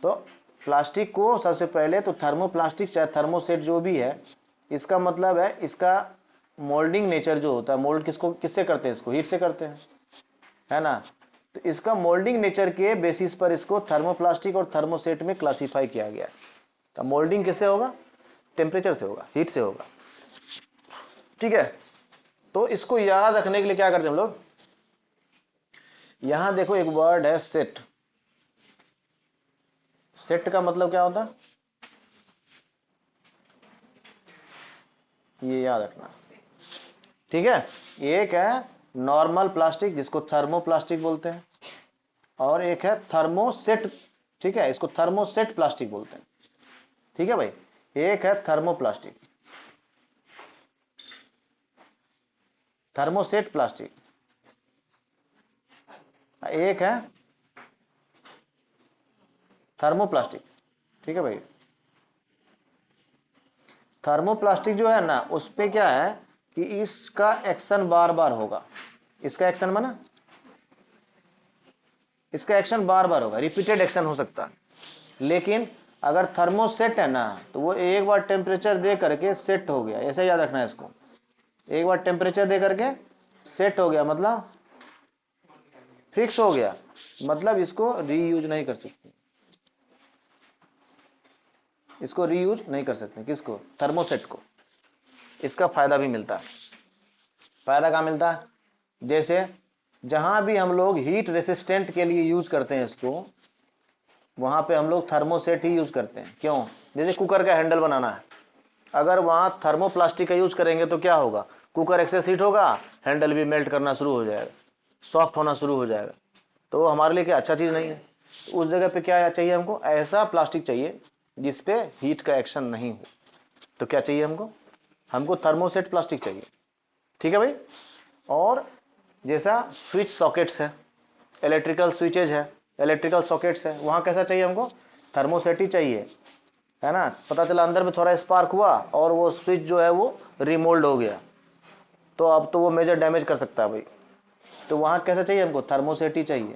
तो प्लास्टिक को सबसे पहले तो थर्मोप्लास्टिक चाहे थर्मोसेट जो भी है, इसका मतलब है इसका मोल्डिंग नेचर जो होता है, मोल्ड किसको किससे करते हैं, इसको हीट से करते हैं, है ना। तो इसका मोल्डिंग नेचर के बेसिस पर इसको थर्मोप्लास्टिक और थर्मोसेट में क्लासिफाई किया गया। तो मोल्डिंग किससे होगा, टेम्परेचर से होगा, हीट से होगा, ठीक है। तो इसको याद रखने के लिए क्या करते हैं हम लोग, यहां देखो एक वर्ड है सेट। सेट का मतलब क्या होता है, ये याद रखना, ठीक है। एक है नॉर्मल प्लास्टिक जिसको थर्मोप्लास्टिक बोलते हैं, और एक है थर्मोसेट, ठीक है, इसको थर्मोसेट प्लास्टिक बोलते हैं, ठीक है भाई। एक है थर्मोप्लास्टिक, थर्मोसेट प्लास्टिक, एक है थर्मोप्लास्टिक, ठीक है भाई। थर्मोप्लास्टिक जो है ना उस पे क्या है कि इसका एक्शन बार बार होगा, इसका एक्शन माना, इसका एक्शन बार बार होगा, रिपीटेड एक्शन हो सकता है। लेकिन अगर थर्मोसेट है ना तो वो एक बार टेम्परेचर दे करके सेट हो गया, ऐसे याद रखना है इसको। एक बार टेम्परेचर दे करके सेट हो गया मतलब फिक्स हो गया, मतलब इसको रीयूज नहीं कर सकते, इसको रीयूज नहीं कर सकते, किसको, थर्मोसेट को। इसका फायदा भी मिलता है, फायदा क्या मिलता है, जैसे जहां भी हम लोग हीट रेसिस्टेंट के लिए यूज करते हैं इसको, वहां पे हम लोग थर्मोसेट ही यूज करते हैं। क्यों, जैसे कुकर का हैंडल बनाना है, अगर वहां थर्मोप्लास्टिक का यूज करेंगे तो क्या होगा, कुकर एक्सेस हीट होगा, हैंडल भी मेल्ट करना शुरू हो जाएगा, सॉफ्ट होना शुरू हो जाएगा, तो वो हमारे लिए क्या अच्छा चीज नहीं है। उस जगह पे क्या चाहिए हमको, ऐसा प्लास्टिक चाहिए जिसपे हीट का एक्शन नहीं हो। तो क्या चाहिए हमको, हमको थर्मोसेट प्लास्टिक चाहिए, ठीक है भाई। और जैसा स्विच सॉकेट्स है, इलेक्ट्रिकल स्विचेज है, इलेक्ट्रिकल सॉकेट्स है, वहां कैसा चाहिए हमको, थर्मोसेट ही चाहिए, है ना। पता चला अंदर में थोड़ा स्पार्क हुआ और वो स्विच जो है वो रिमोल्ड हो गया, तो अब तो वो मेजर डैमेज कर सकता है भाई, तो वहां कैसा चाहिए हमको, थर्मोसेट ही चाहिए।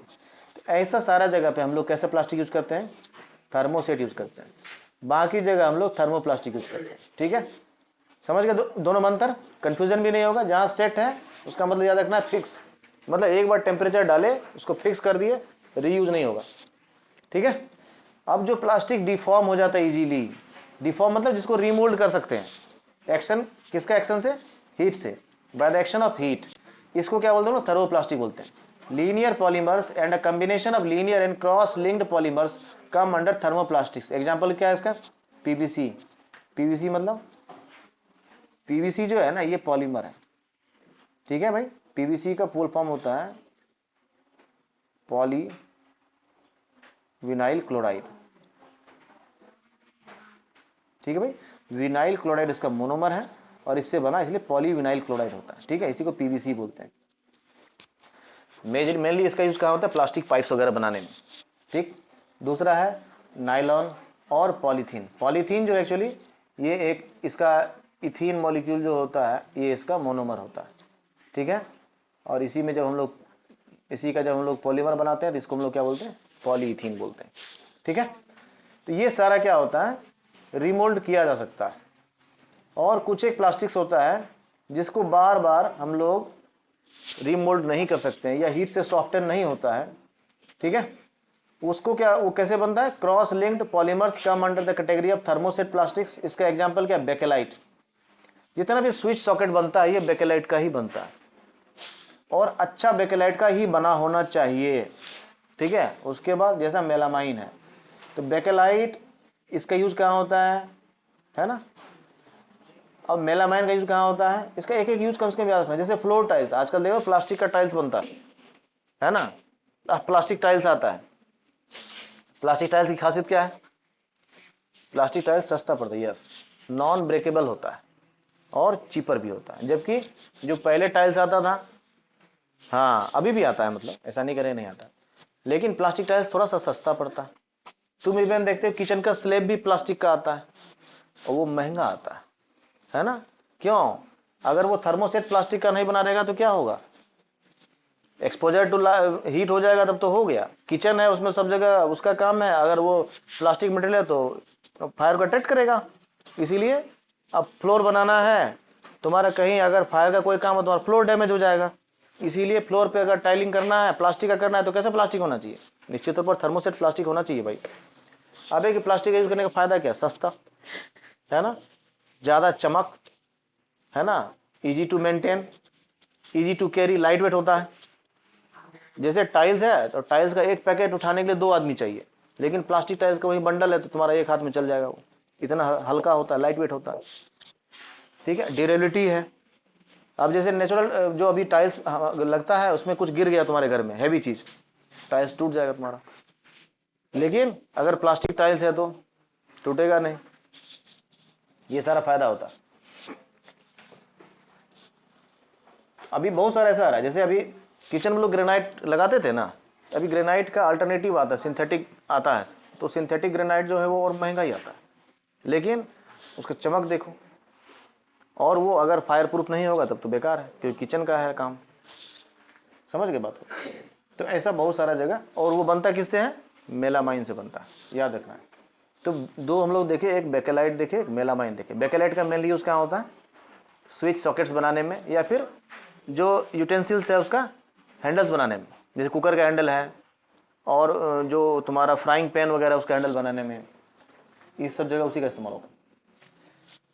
तो ऐसा सारा जगह पे हम लोग कैसे प्लास्टिक यूज करते हैं, थर्मोसेट यूज करते हैं, बाकी जगह हम लोग थर्मोप्लास्टिक यूज करते हैं, ठीक है। समझ गए? दोनों में अंतर, कंफ्यूजन भी नहीं होगा। जहां सेट है उसका मतलब याद रखना है फिक्स, मतलब एक बार टेम्परेचर डाले उसको फिक्स कर दिए, रीयूज नहीं होगा। ठीक है। अब जो प्लास्टिक डिफॉर्म हो जाता है इजीली, डिफॉर्म मतलब जिसको रिमोल्ड कर सकते हैं, एक्शन किसका एक्शन से? हीट से, by the action of heat. इसको क्या बोलते हैं? थर्मोप्लास्टिक बोलते हैं। Linear polymers and a combination of linear and cross linked polymers come under thermoplastics. Example क्या है इसका? पीवीसी। पीवीसी मतलब, पीवीसी जो है ना ये पॉलीमर है। ठीक है भाई, पीवीसी का फुल फॉर्म होता है पॉली विनाइल क्लोराइड। ठीक है भाई, विनाइल क्लोराइड इसका मोनोमर है और इससे बना इसलिए पॉली विनाइल क्लोराइड होता है। ठीक है, इसी को पीवीसी बोलते हैं। मेनली इसका यूज कहाँ होता है? प्लास्टिक पाइप्स वगैरह बनाने में। ठीक। दूसरा है नायलॉन और पॉलीथीन। पॉलीथीन जो एक्चुअली ये एक इसका इथीन मॉलिक्यूल जो होता है ये इसका मोनोमर होता है। ठीक है, और इसी में जब हम लोग इसी का जब हम लोग पॉलीमर बनाते हैं तो इसको हम लोग क्या बोलते हैं? पॉलीइथीन बोलते हैं। ठीक है, तो ये सारा क्या होता है? रिमोल्ड किया जा सकता है। और कुछ एक प्लास्टिक्स होता है जिसको बार बार हम लोग रिमोल्ड नहीं कर सकते हैं या हीट से सॉफ्टन नहीं होता है। ठीक है, उसको क्या, वो कैसे बनता है? Cross linked polymers come under the category of thermoset plastics. इसका एग्जांपल क्या? बेकेलाइट। जितना भी स्विच सॉकेट बनता है ये बेकेलाइट का ही बनता है, और अच्छा बेकेलाइट का ही बना होना चाहिए। ठीक है, उसके बाद जैसा मेलामाइन है, तो बेकेलाइट इसका यूज कहाँ होता है ना? अब मेलामाइन का यूज कहाँ होता है? इसका एक एक यूज कम से कम याद रखना। जैसे फ्लोर टाइल्स, आजकल देखो प्लास्टिक का टाइल्स बनता है ना? प्लास्टिक टाइल्स आता है। प्लास्टिक टाइल्स की खासियत क्या है? प्लास्टिक टाइल्स सस्ता पड़ता है, यस, नॉन ब्रेकेबल होता है और चीपर भी होता है। जबकि जो पहले टाइल्स आता था, हाँ अभी भी आता है, मतलब ऐसा नहीं करे नहीं आता, लेकिन प्लास्टिक टाइल्स थोड़ा सा सस्ता पड़ता है। तुम इवन देखते हो किचन का स्लैब भी प्लास्टिक का आता है और वो महंगा आता है ना? क्यों? अगर वो थर्मोसेट प्लास्टिक का नहीं बना देगा तो क्या होगा? एक्सपोजर टू हीट हो जाएगा, तब तो हो गया। किचन है उसमें सब जगह उसका काम है, अगर वो प्लास्टिक मटेरियल है तो फायर को अट्रैक्ट करेगा। इसीलिए अब फ्लोर बनाना है तुम्हारा, कहीं अगर फायर का कोई काम हो तुम्हारा फ्लोर डैमेज हो जाएगा। इसीलिए फ्लोर पे अगर टाइलिंग करना है, प्लास्टिक का करना है, तो कैसे प्लास्टिक होना चाहिए? निश्चित तौर पर थर्मोसेट प्लास्टिक होना चाहिए भाई। अब एक प्लास्टिक यूज करने का फायदा क्या? सस्ता है ना, ज्यादा चमक है ना, easy to maintain, easy to carry, light weight होता है। जैसे टाइल्स है तो टाइल्स का एक पैकेट उठाने के लिए 2 आदमी चाहिए, लेकिन प्लास्टिक टाइल्स का वही बंडल है तो तुम्हारा एक हाथ में चल जाएगा। वो इतना हल्का होता है, लाइट वेट होता है। ठीक है, ड्यूरेबिलिटी है। अब जैसे नेचुरल जो अभी टाइल्स लगता है उसमें कुछ गिर गया तुम्हारे घर में, हैवी चीज, टाइल्स टूट जाएगा तुम्हारा। लेकिन अगर प्लास्टिक टाइल्स है तो टूटेगा नहीं। ये सारा फायदा होता है। अभी बहुत सारा ऐसा आ रहा है, जैसे अभी किचन में लोग ग्रेनाइट लगाते थे ना, अभी ग्रेनाइट का अल्टरनेटिव आता है, सिंथेटिक आता है। तो सिंथेटिक ग्रेनाइट जो है वो और महंगा ही आता है, लेकिन उसका चमक देखो। और वो अगर फायर प्रूफ नहीं होगा तब तो बेकार है, क्योंकि किचन का है काम। समझ गए बात को? तो ऐसा बहुत सारा जगह, और वो बनता किससे है? मेलामाइन से बनता है, याद रखना है। तो दो हम लोग देखे, एक बेकेलाइट देखे, एक मेलामाइन देखे। बेकेलाइट का मेनली यूज कहाँ होता है? स्विच सॉकेट्स बनाने में, या फिर जो यूटेंसिल्स है उसका हैंडल्स बनाने में, जैसे कुकर का हैंडल है, और जो तुम्हारा फ्राइंग पैन वगैरह उसका हैंडल बनाने में, इस सब जगह उसी का इस्तेमाल होगा।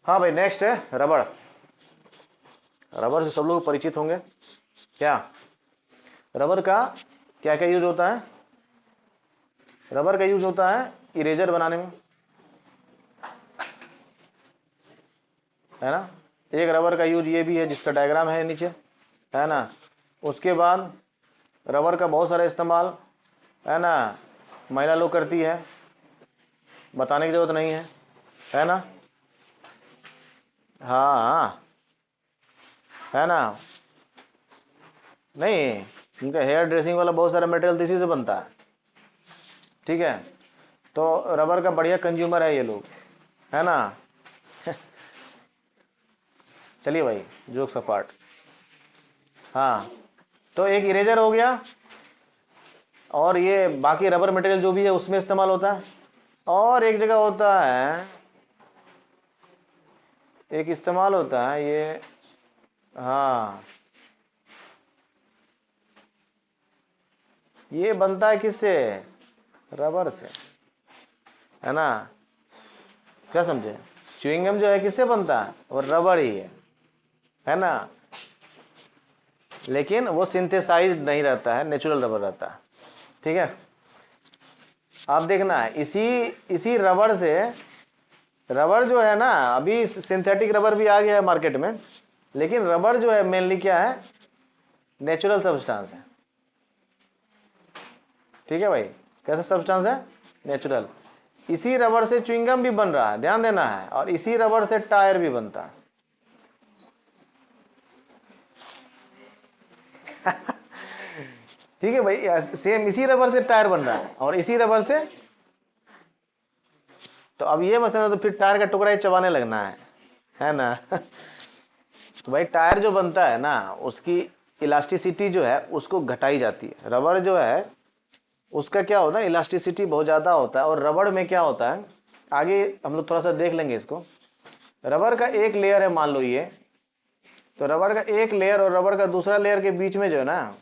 हाँ भाई, नेक्स्ट है रबड़। रबड़ से सब लोग परिचित होंगे। क्या रबर का क्या क्या यूज होता है? रबर का यूज होता है इरेजर बनाने में, है ना। एक रबर का यूज ये भी है जिसका डायग्राम है नीचे, है ना। उसके बाद रबर का बहुत सारा इस्तेमाल, है ना, महिला लोग करती है, बताने की जरूरत नहीं है ना। हाँ, है ना। नहीं, उनका हेयर ड्रेसिंग वाला बहुत सारा मटेरियल इसी से बनता है। ठीक है, तो रबर का बढ़िया कंज्यूमर है ये लोग, है ना। चलिए भाई, जोक्स अपार्ट। हाँ, तो एक इरेजर हो गया, और ये बाकी रबर मटेरियल जो भी है उसमें इस्तेमाल होता है। और एक जगह होता है एक इस्तेमाल होता है ये, हाँ ये बनता है किससे, रबर से, है ना, क्या समझे, च्युइंगम जो है किससे बनता है, वो रबर ही है ना, लेकिन वो सिंथेसाइज्ड नहीं रहता है, नेचुरल रबर रहता है। ठीक है, आप देखना है इसी इसी रबर से, रबर जो है ना, अभी सिंथेटिक रबर भी आ गया है मार्केट में, लेकिन रबर जो है मेनली क्या है, नेचुरल सब्सटेंस है। ठीक है भाई, कैसा सब्सटेंस है, नेचुरल। इसी रबर से च्युइंगम भी बन रहा है, ध्यान देना है, और इसी रबर से टायर भी बनता है। ठीक है भाई, सेम इसी रबर से टायर बन रहा है और इसी रबर से, तो अब ये मतलब तो फिर टायर का टुकड़ा ही चबाने लगना है ना। तो भाई टायर जो बनता है ना, उसकी इलास्टिसिटी जो है उसको घटाई जाती है। रबर जो है उसका क्या होता है, इलास्टिसिटी बहुत ज़्यादा होता है, और रबर में क्या होता है, आगे हम लोग थोड़ा सा देख लेंगे इसको। रबर का एक लेयर है मान लो ये, तो रबर का एक लेयर और रबर का दूसरा लेयर के बीच में जो है ना,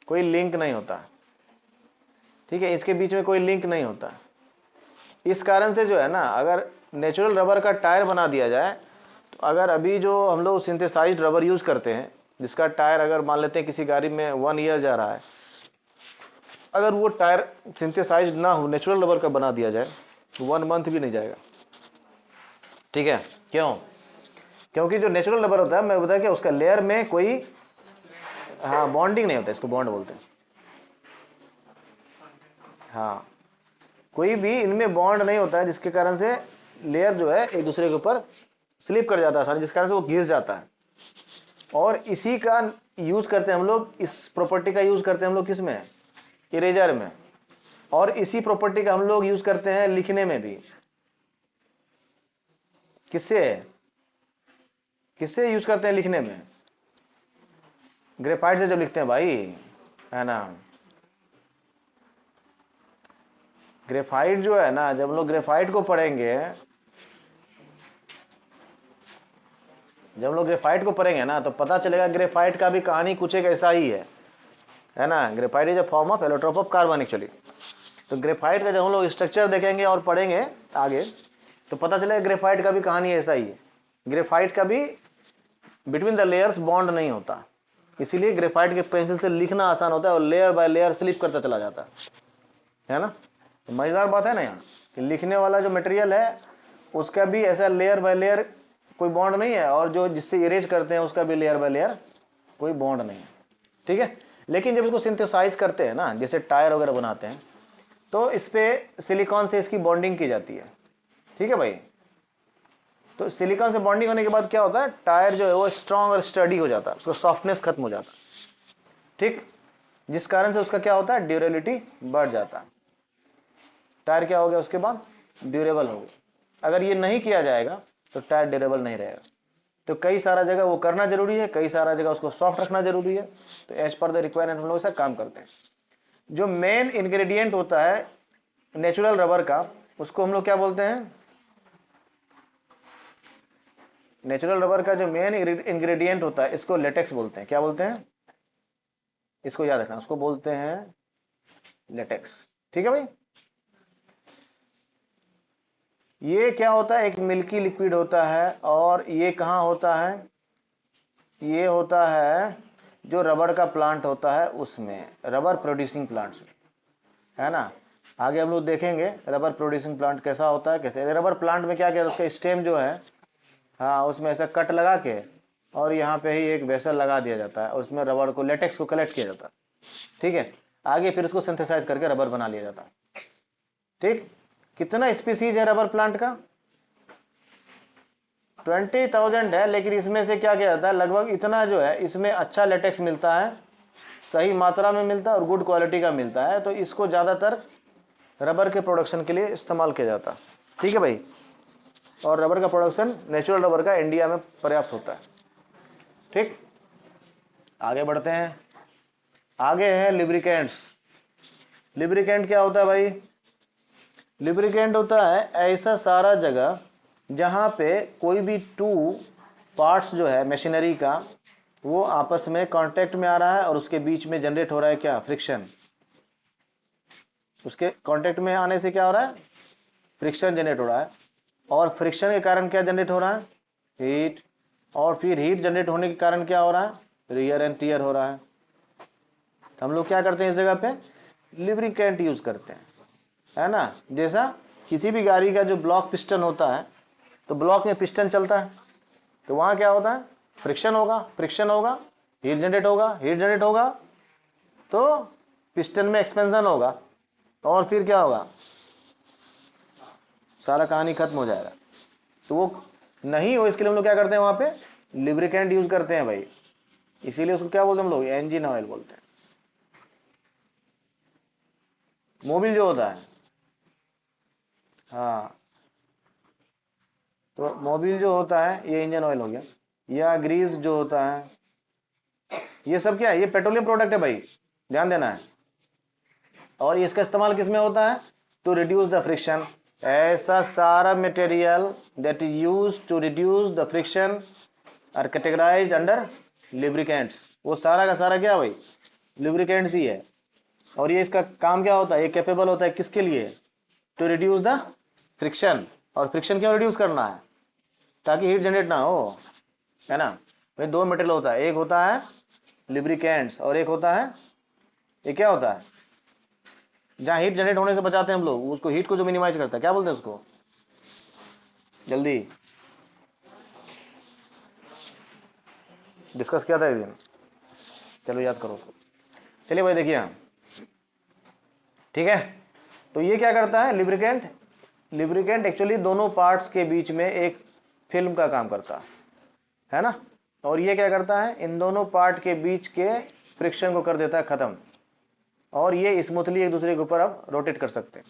कोई लिंक नहीं होता। ठीक है, इसके बीच में कोई लिंक नहीं होता। इस कारण से जो है ना, अगर नेचुरल रबर का टायर बना दिया जाए, तो अगर अभी जो हम लोग सिंथेसाइज्ड रबर यूज़ करते हैं, जिसका टायर अगर मान लेते हैं किसी गाड़ी में 1 ईयर जा रहा है, अगर वो टायर सिंथेसाइज्ड ना हो, नेचुरल रबर का बना दिया जाए, तो 1 मंथ भी नहीं जाएगा। ठीक है, क्यों, क्योंकि जो नेचुरल रबर होता है, मैं बताया कि उसका लेयर में कोई, हाँ बॉन्डिंग नहीं होता, इसको बॉन्ड बोलते हैं। हाँ, कोई भी इनमें बॉन्ड नहीं होता है, जिसके कारण से लेयर जो है एक दूसरे के ऊपर स्लिप कर जाता है आसानी, जिस कारण से वो घिस जाता है। और इसी का यूज करते हैं हम लोग, इस प्रॉपर्टी का यूज करते हैं हम लोग किस में, इरेजर में। और इसी प्रॉपर्टी का हम लोग यूज करते हैं लिखने में भी। किससे किससे यूज करते हैं लिखने में, ग्रेफाइट से जब लिखते हैं भाई, है ना। ग्रेफाइट जो है ना, जब हम लोग ग्रेफाइट को पढ़ेंगे, जब हम लोग ग्रेफाइट को पढ़ेंगे ना, तो पता चलेगा ग्रेफाइट का भी कहानी कुछ एक ऐसा ही है ना। Graphite is a form of allotrope of carbon actually. तो ग्रेफाइट का जब हम लोग स्ट्रक्चर देखेंगे और पढ़ेंगे आगे, तो पता चलेगा ग्रेफाइट का भी कहानी ऐसा ही है। ग्रेफाइट का भी बिटवीन द लेयर्स बॉन्ड नहीं होता, इसीलिए ग्रेफाइट के पेंसिल से लिखना आसान होता है और लेयर बाय लेयर स्लिप करता चला जाता है ना। तो मजेदार बात है ना यहाँ, कि लिखने वाला जो मटेरियल है उसका भी ऐसा लेयर बाय लेयर कोई बॉन्ड नहीं है, और जो जिससे इरेज करते हैं उसका भी लेयर बाय लेयर कोई बॉन्ड नहीं है। ठीक है, लेकिन जब इसको सिंथेसाइज करते हैं ना, जैसे टायर वगैरह बनाते हैं, तो इस पे सिलिकॉन से इसकी बॉन्डिंग की जाती है। ठीक है भाई, तो सिलिकॉन से बॉन्डिंग होने के बाद क्या होता है, टायर जो है वो स्ट्रांग और स्टडी हो जाता है, उसका सॉफ्टनेस खत्म हो जाता है। ठीक, जिस कारण से उसका क्या होता है, ड्यूरेबिलिटी बढ़ जाता है। टायर क्या हो गया उसके बाद, ड्यूरेबल हो गया। अगर ये नहीं किया जाएगा तो टायर ड्यूरेबल नहीं रहेगा। तो कई सारा जगह वो करना जरूरी है, कई सारा जगह उसको सॉफ्ट रखना जरूरी है। तो एज पर द रिक्वायरमेंट हम लोग ऐसा काम करते हैं। जो मेन इंग्रेडिएंट होता है नेचुरल रबर का, उसको हम लोग क्या बोलते हैं, नेचुरल रबर का जो मेन इंग्रेडिएंट होता है, इसको लेटेक्स बोलते हैं। क्या बोलते हैं, इसको याद रखना, उसको बोलते हैं लेटेक्स। ठीक है भाई, ये क्या होता है, एक मिल्की लिक्विड होता है, और ये कहाँ होता है, ये होता है जो रबर का प्लांट होता है उसमें, रबर प्रोड्यूसिंग प्लांट्स में, है ना। आगे हम लोग देखेंगे रबर प्रोड्यूसिंग प्लांट कैसा होता है, कैसे रबर प्लांट में क्या किया, उसका स्टेम जो है, हाँ उसमें ऐसा कट लगा के, और यहाँ पे ही एक वेसल लगा दिया जाता है, और उसमें रबर को, लेटेक्स को कलेक्ट किया जाता है। ठीक है, आगे फिर उसको सिंथेसाइज करके रबर बना लिया जाता है। ठीक, कितना स्पीसीज है रबर प्लांट का, 20,000 है, लेकिन इसमें से क्या किया जाता है, लगभग इतना जो है इसमें अच्छा लेटेक्स मिलता है, सही मात्रा में मिलता है और गुड क्वालिटी का मिलता है, तो इसको ज़्यादातर रबर के प्रोडक्शन के लिए इस्तेमाल किया जाता है। ठीक है भाई, और रबर का प्रोडक्शन, नेचुरल रबर का इंडिया में पर्याप्त होता है। ठीक, आगे बढ़ते हैं। आगे है लिब्रिकेंट्स। लिब्रिकेंट क्या होता है भाई, लिब्रिकेंट होता है ऐसा सारा जगह जहां पे कोई भी टू पार्ट्स जो है मशीनरी का वो आपस में कांटेक्ट में आ रहा है और उसके बीच में जनरेट हो रहा है क्या, फ्रिक्शन। उसके कांटेक्ट में आने से क्या हो रहा है, फ्रिक्शन जनरेट हो रहा है, और फ्रिक्शन के कारण क्या जनरेट हो रहा है, हीट, और फिर हीट जनरेट होने के कारण क्या हो रहा है, रियर एंड टियर हो रहा है। तो हम लोग क्या करते हैं इस जगह पे, लिब्रिकेंट यूज करते हैं, है ना। जैसा किसी भी गाड़ी का जो ब्लॉक पिस्टन होता है, तो ब्लॉक में पिस्टन चलता है, तो वहां क्या होता है, फ्रिक्शन होगा, फ्रिक्शन होगा, हीट जनरेट होगा, हीट जनरेट होगा, तो पिस्टन में एक्सपेंशन होगा, और फिर क्या होगा, सारा कहानी खत्म हो जाएगा। तो वो नहीं हो, इसके लिए हम लोग क्या करते हैं, वहां पे लिब्रिकेंट यूज करते हैं भाई। इसीलिए उसको क्या बोलते हैं हम लोग, इंजन ऑयल बोलते हैं। मोबिल जो होता है, हाँ, तो मोबिल जो होता है ये इंजन ऑयल हो गया, या ग्रीस जो होता है, ये सब क्या है, ये पेट्रोलियम प्रोडक्ट है भाई, ध्यान देना है। और इसका इस्तेमाल किस में होता है, टू रिड्यूस द फ्रिक्शन। ऐसा सारा material that is use to reduce the friction are categorised under lubricants. वो सारा का सारा क्या भाई, लिब्रिकेंट्स ही है। और ये इसका काम क्या होता है, ये कैपेबल होता है किसके लिए, टू रिड्यूस द फ्रिक्शन। और फ्रिक्शन क्यों रिड्यूस करना है, ताकि हीट जनरेट ना हो, है ना। भाई दो मटेरियल होता है, एक होता है लिब्रिकेंट्स और एक होता है, ये क्या होता है, जहां हीट जनरेट होने से बचाते हैं हम लोग, उसको हीट को जो मिनिमाइज करता है, क्या बोलते हैं उसको, जल्दी डिस्कस किया था एक दिन, चलो याद करो उसको। चलिए भाई देखिए, ठीक है। तो ये क्या करता है, लिब्रिकेंट, लिब्रिकेंट एक्चुअली दोनों पार्ट्स के बीच में एक फिल्म का काम करता है ना। और ये क्या करता है, इन दोनों पार्ट के बीच के फ्रिक्शन को कर देता है खत्म, और ये स्मूथली एक दूसरे के ऊपर अब रोटेट कर सकते हैं,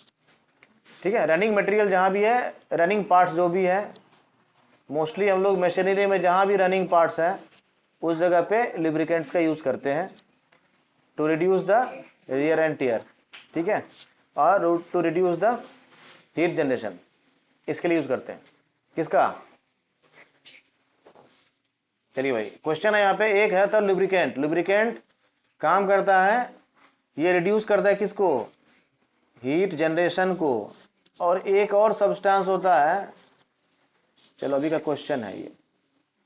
ठीक है। रनिंग मटेरियल जहां भी है, रनिंग पार्ट्स जो भी है, मोस्टली हम लोग मशीनरी में जहां भी रनिंग पार्ट्स हैं उस जगह पे लिब्रिकेंट्स का यूज करते हैं, to reduce the wear and tear, ठीक है, और to reduce the heat generation, इसके लिए यूज करते हैं। किसका, चलिए भाई क्वेश्चन है यहाँ पे, एक है तो लुब्रिकेंट, लुब्रिकेंट काम करता है, ये रिड्यूस करता है किसको, हीट जनरेशन को। और एक और सब्सटेंस होता है, चलो अभी का क्वेश्चन है ये,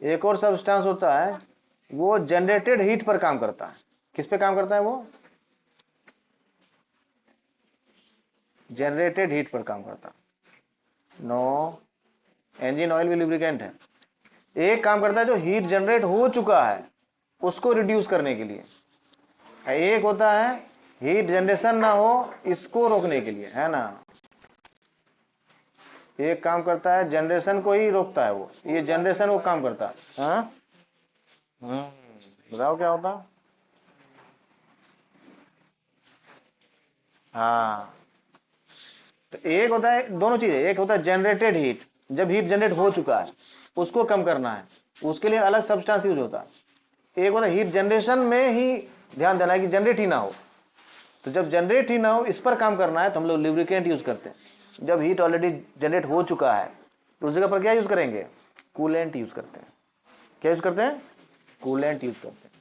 एक और सब्सटेंस होता है वो जनरेटेड हीट पर काम करता है। किस पे काम करता है वो, जनरेटेड हीट पर काम करता है। नो, इंजन ऑयल भी लुब्रिकेंट है। एक काम करता है जो हीट जनरेट हो चुका है उसको रिड्यूस करने के लिए, एक होता है हीट जनरेशन ना हो इसको रोकने के लिए, है ना। एक काम करता है जनरेशन को ही रोकता है वो, ये जनरेशन को काम करता है, हाँ? बताओ क्या होता, हाँ। तो एक होता है, दोनों चीजें, एक होता है जनरेटेड हीट, जब हीट जनरेट हो चुका है उसको कम करना है, उसके लिए अलग सब्सटेंस यूज होता है। एक होता है हीट जनरेशन में ही ध्यान देना है कि जनरेट ही ना हो, तो जब जनरेट ही ना हो इस पर काम करना है तो हम लोग लुब्रिकेंट यूज करते हैं। जब हीट ऑलरेडी जनरेट हो चुका है तो उस जगह पर क्या यूज करेंगे, कूलेंट यूज करते हैं। क्या यूज करते हैं, कूलेंट यूज करते हैं,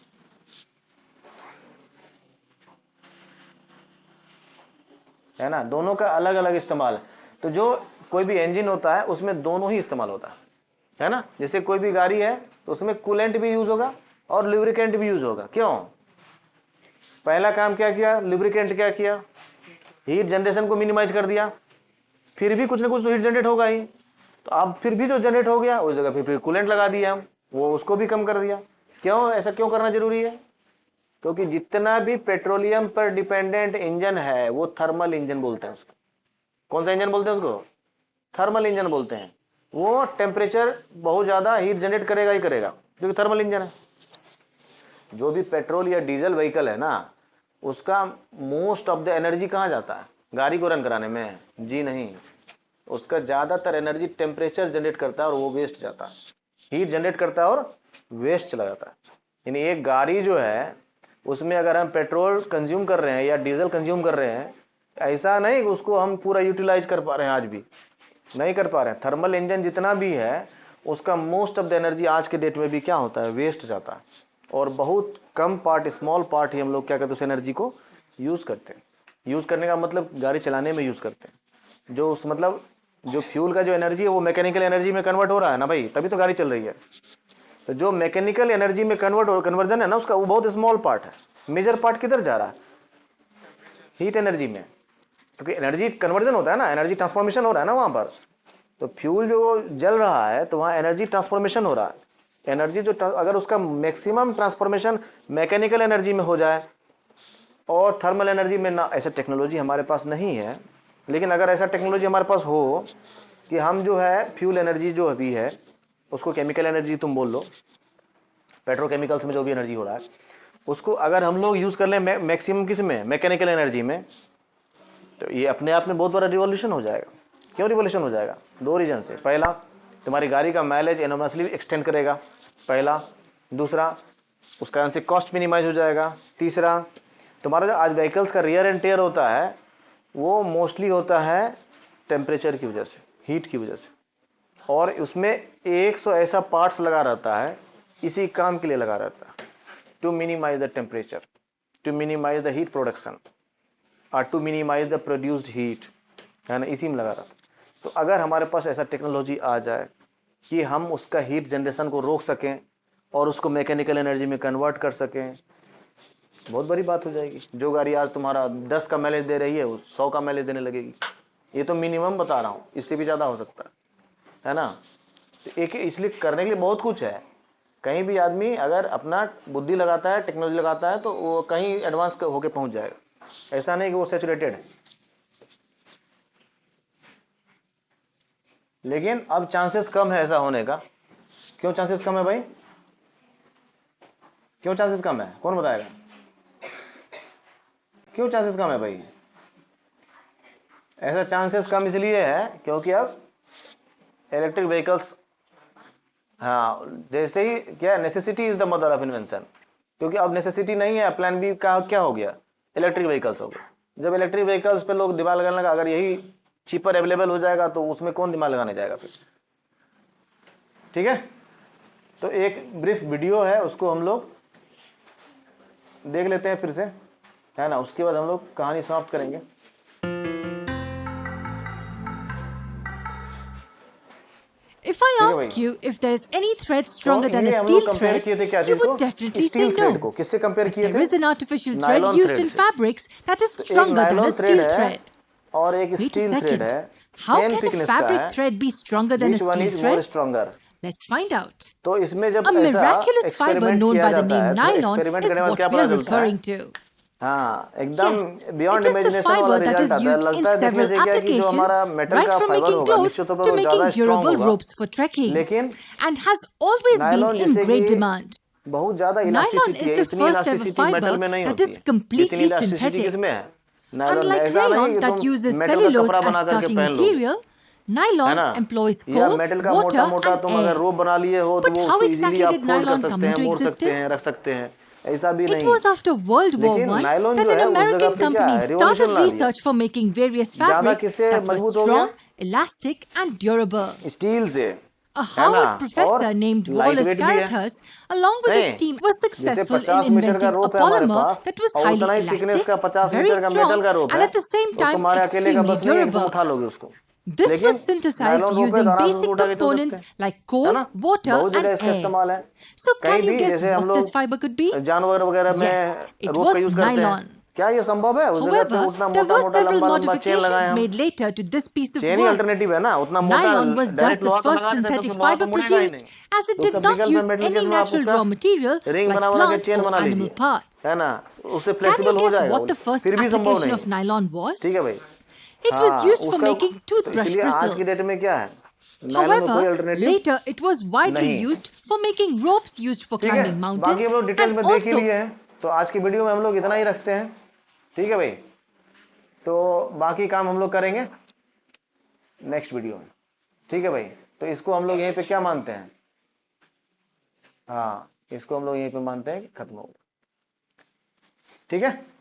है ना। दोनों का अलग अलग इस्तेमाल है। तो जो कोई भी इंजन होता है उसमें दोनों ही इस्तेमाल होता है ना। जैसे कोई भी गाड़ी है तो उसमें कूलेंट भी यूज होगा और लुब्रिकेंट भी यूज होगा। क्यों, पहला काम क्या किया, लुब्रिकेंट क्या किया, हीट जनरेशन को मिनिमाइज कर दिया, फिर भी कुछ ना कुछ तो हीट जनरेट होगा ही, तो अब फिर भी जो जनरेट हो गया उस जगह फिर कूलेंट लगा दिया हम, वो उसको भी कम कर दिया। क्यों, ऐसा क्यों करना जरूरी है, क्योंकि जितना भी पेट्रोलियम पर डिपेंडेंट इंजन है वो थर्मल इंजन बोलते हैं उसको। कौन सा इंजन बोलते हैं उसको, थर्मल इंजन बोलते हैं। वो टेम्परेचर बहुत ज्यादा हीट जनरेट करेगा ही करेगा क्योंकि थर्मल इंजन है। जो भी पेट्रोल या डीजल व्हीकल है ना, उसका मोस्ट ऑफ द एनर्जी कहाँ जाता है, गाड़ी को रन कराने में, जी नहीं, उसका ज्यादातर एनर्जी टेम्परेचर जनरेट करता है और वो वेस्ट जाता है, हीट जनरेट करता है और वेस्ट चला जाता है। यानी एक गाड़ी जो है उसमें अगर हम पेट्रोल कंज्यूम कर रहे हैं या डीजल कंज्यूम कर रहे हैं, ऐसा नहीं कि उसको हम पूरा यूटिलाइज कर पा रहे हैं आज भी, नहीं कर पा रहे हैं। थर्मल इंजन जितना भी है उसका मोस्ट ऑफ द एनर्जी आज के डेट में भी क्या होता है, वेस्ट जाता है, और बहुत कम पार्ट, स्मॉल पार्ट ही हम लोग क्या करते हैं उस एनर्जी को यूज करते हैं। यूज करने का मतलब गाड़ी चलाने में यूज करते हैं। जो उस मतलब जो फ्यूल का जो एनर्जी है वो मैकेनिकल एनर्जी में कन्वर्ट हो रहा है ना भाई, तभी तो गाड़ी चल रही है। तो जो मैकेनिकल एनर्जी में कन्वर्जन है ना उसका, वो बहुत स्मॉल पार्ट है। मेजर पार्ट किधर जा रहा है, हीट एनर्जी में, क्योंकि एनर्जी कन्वर्जन होता है ना, एनर्जी ट्रांसफॉर्मेशन हो रहा है ना वहां पर। तो फ्यूल जो जल रहा है तो वहां एनर्जी ट्रांसफॉर्मेशन हो रहा है। एनर्जी जो अगर उसका मैक्सिमम ट्रांसफॉर्मेशन मैकेनिकल एनर्जी में हो जाए और थर्मल एनर्जी में ना, ऐसा टेक्नोलॉजी हमारे पास नहीं है। लेकिन अगर ऐसा टेक्नोलॉजी हमारे पास हो कि हम जो है फ्यूल एनर्जी जो अभी है उसको केमिकल एनर्जी तुम बोल लो, पेट्रोकेमिकल्स में जो भी एनर्जी हो रहा है उसको अगर हम लोग यूज कर लें मैक्सिमम किस में, मैकेनिकल एनर्जी में, तो ये अपने आप में बहुत बड़ा रिवॉल्यूशन हो जाएगा। क्यों रिवॉल्यूशन हो जाएगा? दो रीजन से। पहला, तुम्हारी गाड़ी का माइलेज एनॉर्मसली एक्सटेंड करेगा, पहला। दूसरा, उसका कारण से कॉस्ट मिनिमाइज हो जाएगा। तीसरा, तुम्हारा जो आज व्हीकल्स का रियर एंड टेयर होता है वो मोस्टली होता है टेम्परेचर की वजह से, हीट की वजह से, और उसमें 100 ऐसा पार्ट्स लगा रहता है, इसी काम के लिए लगा रहता है, to minimise the temperature, to minimise the heat production, और to minimise the produced heat, है ना, इसी में लगा रहता है। तो अगर हमारे पास ऐसा टेक्नोलॉजी आ जाए कि हम उसका हीट जनरेशन को रोक सकें और उसको मैकेनिकल एनर्जी में कन्वर्ट कर सकें, बहुत बड़ी बात हो जाएगी। जो गाड़ी आज तुम्हारा 10 का माइलेज दे रही है वो 100 का माइलेज देने लगेगी। ये तो मिनिमम बता रहा हूँ, इससे भी ज़्यादा हो सकता है ना। तो एक इसलिए करने के लिए बहुत कुछ है। कहीं भी आदमी अगर अपना बुद्धि लगाता है, टेक्नोलॉजी लगाता है, तो वो कहीं एडवांस होके पहुंच जाएगा। ऐसा नहीं कि वो सैचुरेटेड है। लेकिन अब चांसेस कम है ऐसा होने का। क्यों चांसेस कम है भाई? क्यों चांसेस कम है, कौन बताएगा? क्यों चांसेस कम है भाई? ऐसा चांसेस कम इसलिए है क्योंकि अब इलेक्ट्रिक व्हीकल्स, हाँ, जैसे ही क्या, necessity is the mother of invention. क्योंकि अब नेसेसिटी नहीं है, प्लान बी का क्या हो गया, इलेक्ट्रिक व्हीकल्स हो गया। जब इलेक्ट्रिक व्हीकल्स पे लोग दिमाग लगाने लगा, अगर यही चीपर अवेलेबल हो जाएगा तो उसमें कौन दिमाग लगाने जाएगा फिर? ठीक है, तो एक ब्रीफ वीडियो है, उसको हम लोग देख लेते हैं फिर से, है ना। उसके बाद हम लोग कहानी समाप्त करेंगे। If I ठीक है ask भाई, you if there is any thread तो stronger than a ये हम steel लोग कंपेयर thread, किए थे क्या you चीज would को? definitely say steel thread no. को। किससे कंपेयर But किए there थे? is an artificial thread nylon used thread in से। fabrics that is तो एक stronger than a nylon thread steel है thread. और एक Wait a steel thread second. है, How same can a thickness का fabric है। thread be stronger than a which one steel is more thread? Stronger? Let's find out. तो इसमें जब A ऐसा miraculous fiber एक्सपेरिमेंट known किया by the जाता name है तो nylon एक्सपेरिमेंट is करने के बाद what क्या we पता are चलता है? referring to. हाँ, एकदम Yes, beyond it is the imagination वाला fiber that रिजल्ट is आता है। used in लगता है देखने several से क्या कि जो applications, हमारा मेटल right का from फाइबर making होगा clothes निश्चित तौर पर to वो ज्यादा making स्ट्रांग durable होगा, ropes for trekking, लेकिन and has always been nylon in जैसे कि great demand. बहुत ज्यादा Nylon इलास्टिसिटी is है। the इतनी first ever elasticity metal fiber में नहीं that होती is है जितनी completely इलास्टिसिटी synthetic. किसमें है, नायलॉन में। Unlike ऐसा नहीं rayon कि that तुम uses मेटल का cellulose कपड़ा as बना करके starting पहन लोगे, material, है nylon ना। employs या coal, मेटल का मोटा water, मोटा and तुम अगर air. रोप बना लिए हो तो But वो how उसको इजीली exactly आप did फोल्ड कर nylon सकते come हैं, into मोड़ सकते हैं, रख existence? सकते हैं। ऐसा भी It नहीं। was after World War लेकिन I नायलॉन that जो an है उस जगह American पे क्या company है, रिवॉल्यूशन started ला दिया। research for making various ज्यादा fabrics किससे that were मजबूत हो गया? strong, elastic, and durable. Steel से, A है ना, Harvard और professor named light Wallace weight भी है। Carothers, along with his नहीं, team, was जैसे successful in 50 मीटर का inventing a रोप है हमारे polymer पास that was और highly उतना ही थिकनेस elastic, का 50 very मीटर का strong, मेटल का रोप and है, at the same तो time तुम्हारे अकेले का extremely बस नहीं है कि तुम durable. उठा लोगे उसको। This was लेकिन synthesized नायलॉन रोप है तो using आराम से उसको basic उठा के चल सकते components हैं, like है coal, ना। water, बहुत जगह and इसका air. इस्तेमाल है। So, कहीं can you भी guess जैसे हम what this लोग fiber could be? जानवर वगैरह Yes, में it रोप का was यूज करते हैं। nylon. क्या ये संभव है? उस जगह पे However, उतना there मोटा were मोटा several लंबा लंबा चेन लगाए modifications हम। made later to this piece of chain he work. Alternative है ना, उतना मोटा Nylon was just direct the लोहा तो first लगा नहीं सकते, synthetic उसमें लोहा तो fiber मुड़ेगा ही produced, नहीं। as it तो उसका did not विकल्प है use मेटल any केस में, आप natural उसका raw material रिंग like बना बना के plant चेन or बना animal लीजिए, parts. है ना, उससे Can you फ्लेक्सिबल हो guess जाएगा what वो, the first फिर भी संभव application नहीं। of nylon ठीक was? है भाई, It was हाँ used for उसका। making तो toothbrush इसलिए आज की डेट bristles. में क्या है, नायलॉन में कोई However, alternative later it was widely नहीं है। used for making ropes used for ठीक है, climbing बाकी mountains हम लोग डिटेल and में देख ही also. लिए हैं, तो आज की वीडियो में हम लोग इतना ही रखते हैं। ठीक है भाई, तो बाकी काम हम लोग करेंगे नेक्स्ट वीडियो में। ठीक है भाई, तो इसको हम लोग यहीं पे क्या मानते हैं, हाँ इसको हम लोग यहीं पे मानते हैं कि खत्म हो गया। ठीक है।